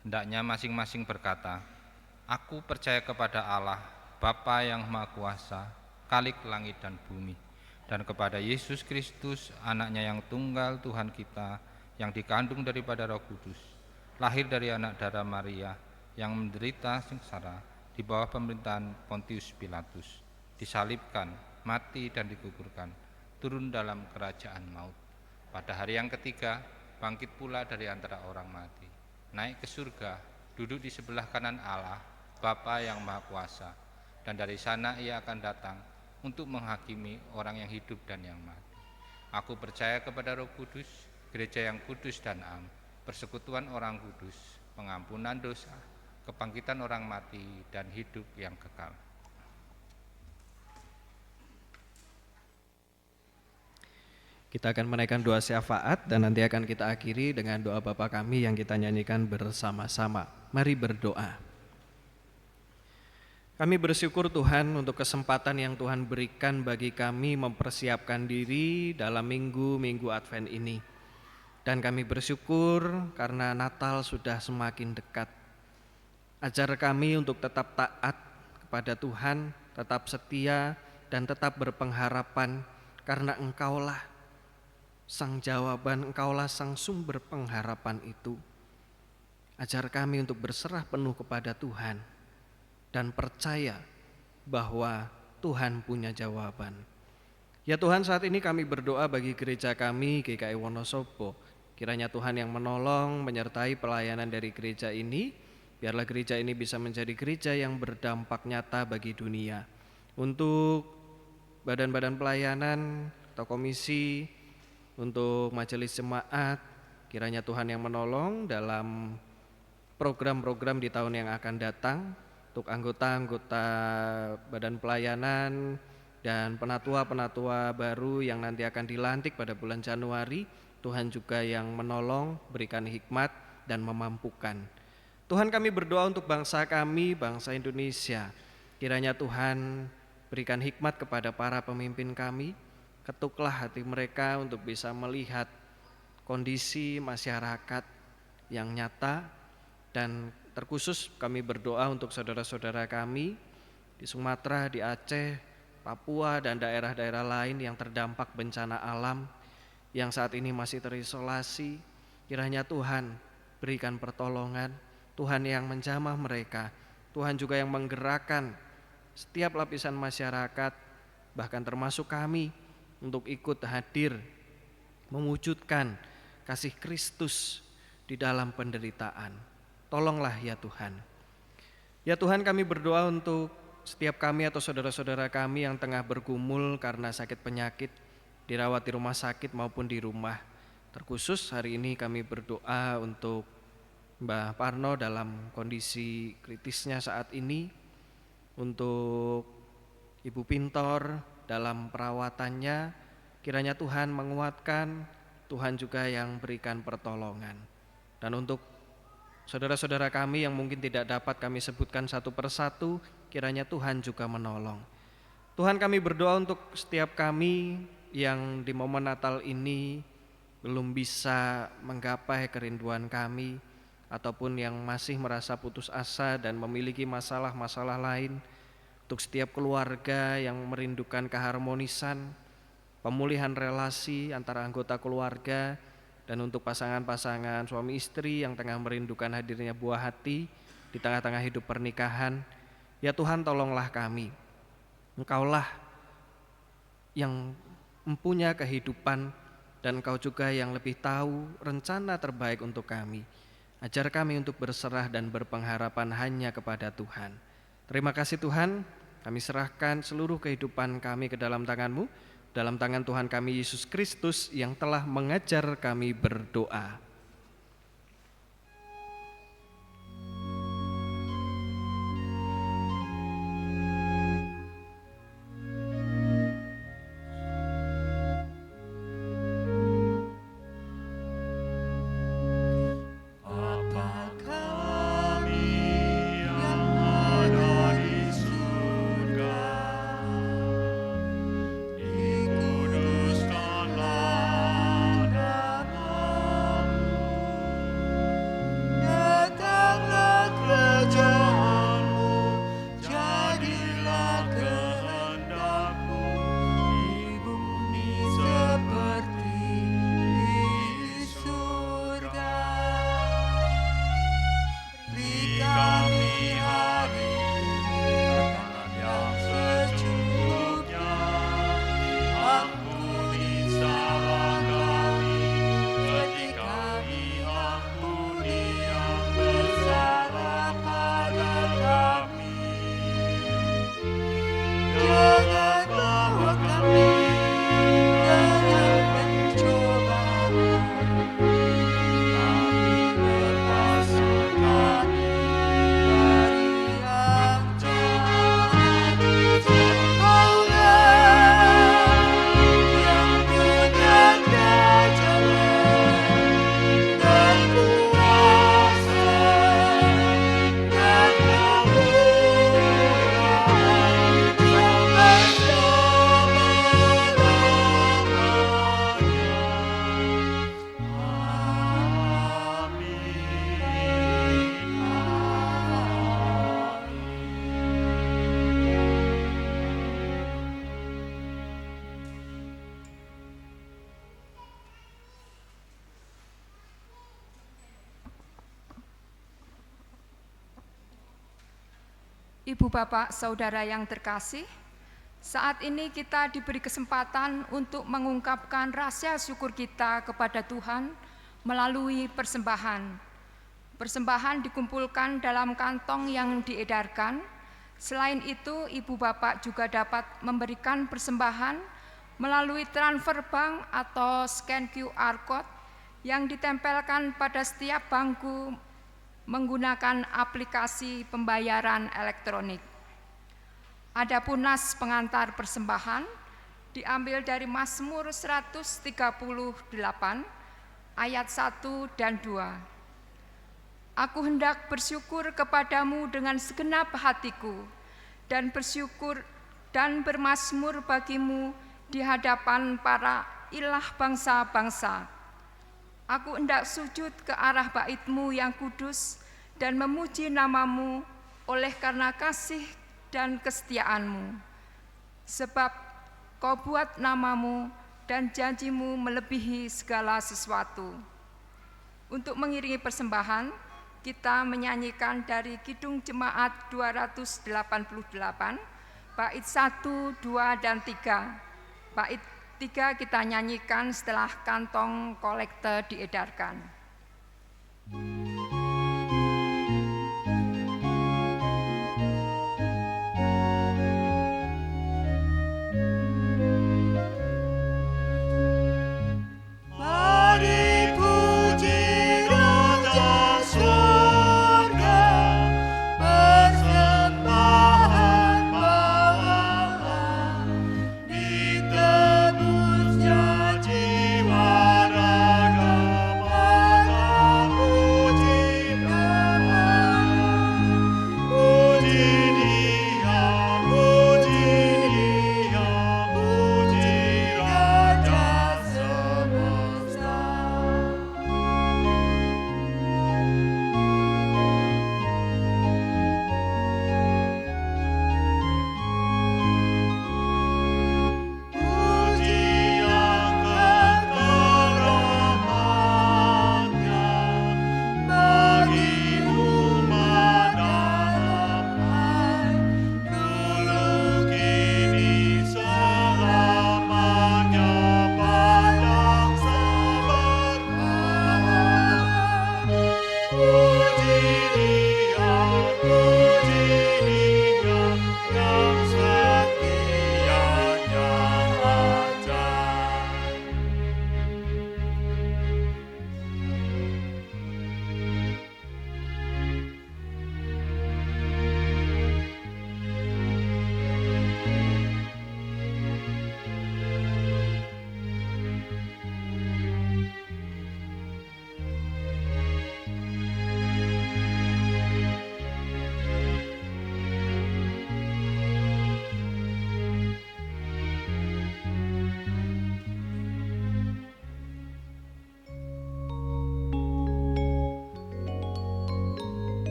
Hendaknya masing-masing berkata, "Aku percaya kepada Allah, Bapa yang Maha Kuasa, Khalik langit dan bumi, dan kepada Yesus Kristus, Anaknya yang tunggal Tuhan kita, yang dikandung daripada Roh Kudus, lahir dari anak darah Maria, yang menderita sengsara di bawah pemerintahan Pontius Pilatus, disalibkan, mati dan dikuburkan, turun dalam kerajaan maut. Pada hari yang ketiga, bangkit pula dari antara orang mati, naik ke surga, duduk di sebelah kanan Allah, Bapa yang Maha Kuasa, dan dari sana Ia akan datang untuk menghakimi orang yang hidup dan yang mati. Aku percaya kepada Roh Kudus, gereja yang kudus dan am, persekutuan orang kudus, pengampunan dosa, kebangkitan orang mati, dan hidup yang kekal."
Kita akan menaikkan doa syafaat dan nanti akan kita akhiri dengan doa Bapa kami yang kita nyanyikan bersama-sama. Mari berdoa. Kami bersyukur Tuhan untuk kesempatan yang Tuhan berikan bagi kami mempersiapkan diri dalam minggu-minggu Advent ini. Dan kami bersyukur karena Natal sudah semakin dekat. Ajar kami untuk tetap taat kepada Tuhan, tetap setia, dan tetap berpengharapan karena Engkaulah Sang jawaban, Engkaulah Sang sumber pengharapan itu. Ajar kami untuk berserah penuh kepada Tuhan dan percaya bahwa Tuhan punya jawaban. Ya Tuhan, saat ini kami berdoa bagi gereja kami GKI Wonosobo. Kiranya Tuhan yang menolong, menyertai pelayanan dari gereja ini. Biarlah gereja ini bisa menjadi gereja yang berdampak nyata bagi dunia. Untuk badan-badan pelayanan atau komisi, untuk majelis jemaat, kiranya Tuhan yang menolong dalam program-program di tahun yang akan datang. Untuk anggota-anggota badan pelayanan dan penatua-penatua baru yang nanti akan dilantik pada bulan Januari, Tuhan juga yang menolong, berikan hikmat dan memampukan. Tuhan, kami berdoa untuk bangsa kami, bangsa Indonesia. Kiranya Tuhan berikan hikmat kepada para pemimpin kami, ketuklah hati mereka untuk bisa melihat kondisi masyarakat yang nyata. Dan terkhusus kami berdoa untuk saudara-saudara kami di Sumatera, di Aceh, Papua, dan daerah-daerah lain yang terdampak bencana alam, yang saat ini masih terisolasi. Kiranya Tuhan berikan pertolongan, Tuhan yang menjamah mereka, Tuhan juga yang menggerakkan setiap lapisan masyarakat, bahkan termasuk kami, untuk ikut hadir mewujudkan kasih Kristus di dalam penderitaan. Tolonglah ya Tuhan. Ya Tuhan, kami berdoa untuk setiap kami atau saudara-saudara kami yang tengah bergumul karena sakit penyakit, dirawat di rumah sakit maupun di rumah. Terkhusus hari ini kami berdoa untuk Mbah Parno dalam kondisi kritisnya saat ini, untuk Ibu Pintor dalam perawatannya, kiranya Tuhan menguatkan, Tuhan juga yang berikan pertolongan. Dan untuk saudara-saudara kami yang mungkin tidak dapat kami sebutkan satu persatu, kiranya Tuhan juga menolong. Tuhan, kami berdoa untuk setiap kami yang di momen Natal ini belum bisa menggapai kerinduan kami, ataupun yang masih merasa putus asa dan memiliki masalah-masalah lain, untuk setiap keluarga yang merindukan keharmonisan, pemulihan relasi antara anggota keluarga, dan untuk pasangan-pasangan suami istri yang tengah merindukan hadirnya buah hati di tengah-tengah hidup pernikahan. Ya Tuhan, tolonglah kami. Engkaulah yang mempunyai kehidupan, dan Engkau juga yang lebih tahu rencana terbaik untuk kami. Ajar kami untuk berserah dan berpengharapan hanya kepada Tuhan. Terima kasih Tuhan, kami serahkan seluruh kehidupan kami ke dalam tangan-Mu, dalam tangan Tuhan kami Yesus Kristus yang telah mengajar kami berdoa.
Ibu bapak saudara yang terkasih, saat ini kita diberi kesempatan untuk mengungkapkan rasa syukur kita kepada Tuhan melalui persembahan. Persembahan dikumpulkan dalam kantong yang diedarkan. Selain itu, ibu bapak juga dapat memberikan persembahan melalui transfer bank atau scan QR code yang ditempelkan pada setiap bangku menggunakan aplikasi pembayaran elektronik. Adapun nas pengantar persembahan diambil dari Mazmur 138 ayat 1 dan 2. Aku hendak bersyukur kepadamu dengan segenap hatiku dan bersyukur dan bermazmur bagimu di hadapan para ilah bangsa-bangsa. Aku hendak sujud ke arah bait-Mu yang kudus dan memuji nama-Mu oleh karena kasih dan kesetiaan-Mu. Sebab Kau buat nama-Mu dan janji-Mu melebihi segala sesuatu. Untuk mengiringi persembahan, kita menyanyikan dari Kidung Jemaat 288, bait 1, 2, dan 3. Bait 3 kita nyanyikan setelah kantong kolekte diedarkan.
Mari puji Raja Surga.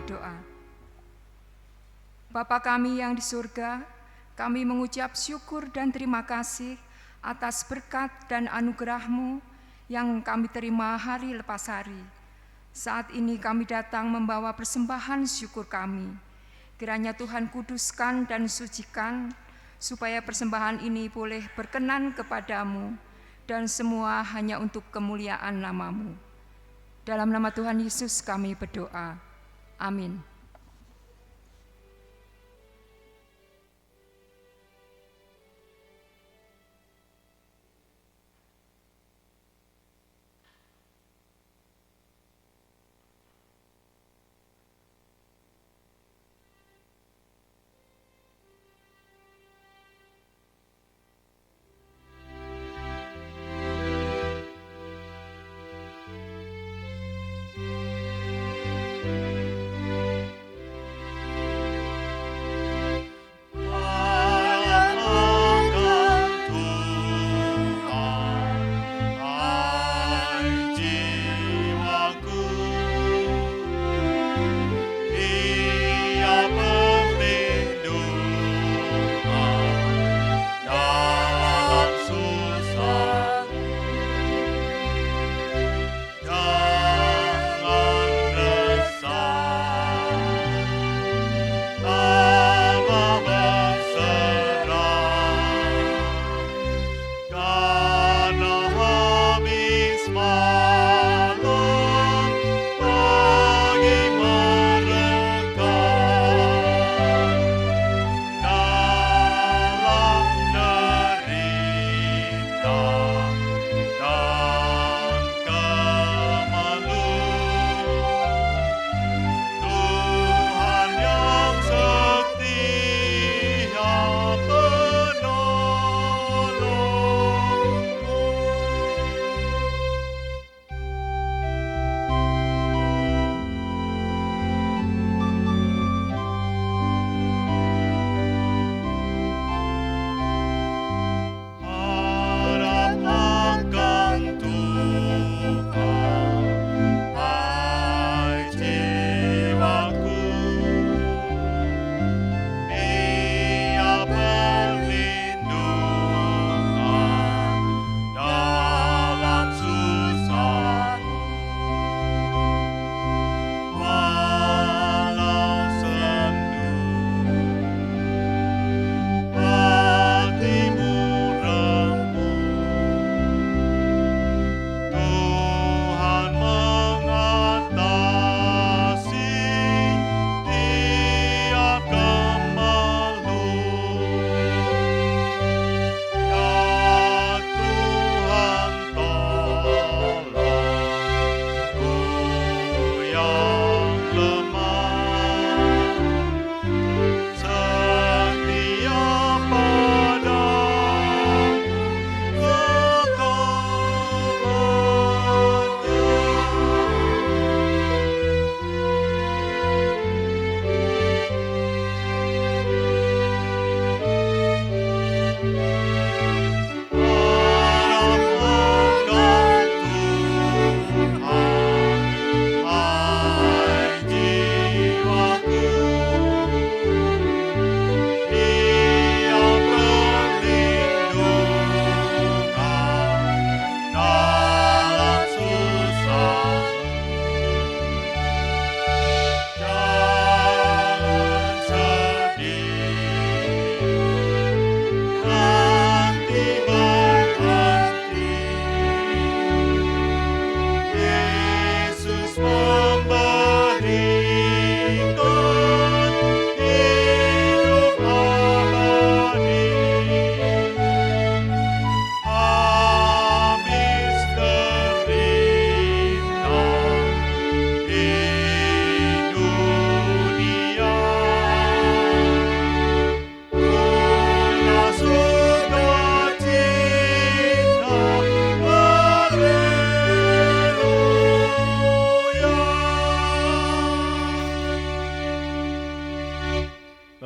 berdoa. Bapa kami yang di surga, kami mengucap syukur dan terima kasih atas berkat dan anugerah-Mu yang kami terima hari lepas hari. Saat ini kami datang membawa persembahan syukur kami. Kiranya Tuhan kuduskan dan sucikan, supaya persembahan ini boleh berkenan kepadamu, dan semua hanya untuk kemuliaan nama-Mu. Dalam nama Tuhan Yesus kami berdoa. Amin.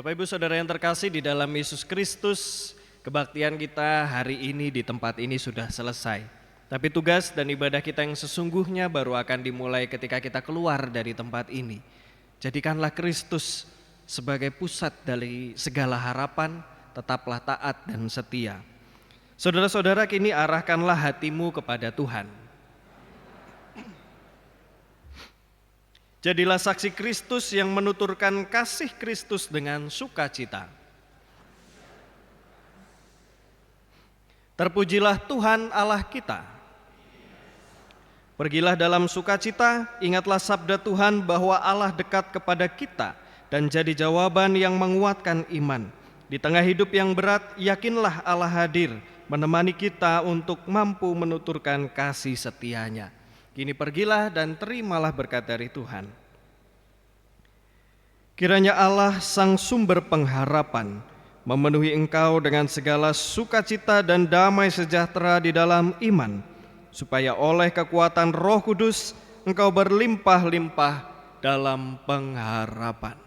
Bapak Ibu Saudara yang terkasih di dalam Yesus Kristus, kebaktian kita hari ini di tempat ini sudah selesai. Tapi tugas dan ibadah kita yang sesungguhnya baru akan dimulai ketika kita keluar dari tempat ini. Jadikanlah Kristus sebagai pusat dari segala harapan, tetaplah taat dan setia. Saudara-saudara, kini arahkanlah hatimu kepada Tuhan. Jadilah saksi Kristus yang menuturkan kasih Kristus dengan sukacita. Terpujilah Tuhan Allah kita. Pergilah dalam sukacita, ingatlah sabda Tuhan bahwa Allah dekat kepada kita dan jadi jawaban yang menguatkan iman. Di tengah hidup yang berat, yakinlah Allah hadir menemani kita untuk mampu menuturkan kasih setianya. Kini pergilah dan terimalah berkat dari Tuhan. Kiranya Allah sang sumber pengharapan memenuhi engkau dengan segala sukacita dan damai sejahtera di dalam iman, supaya oleh kekuatan Roh Kudus engkau berlimpah-limpah dalam pengharapan.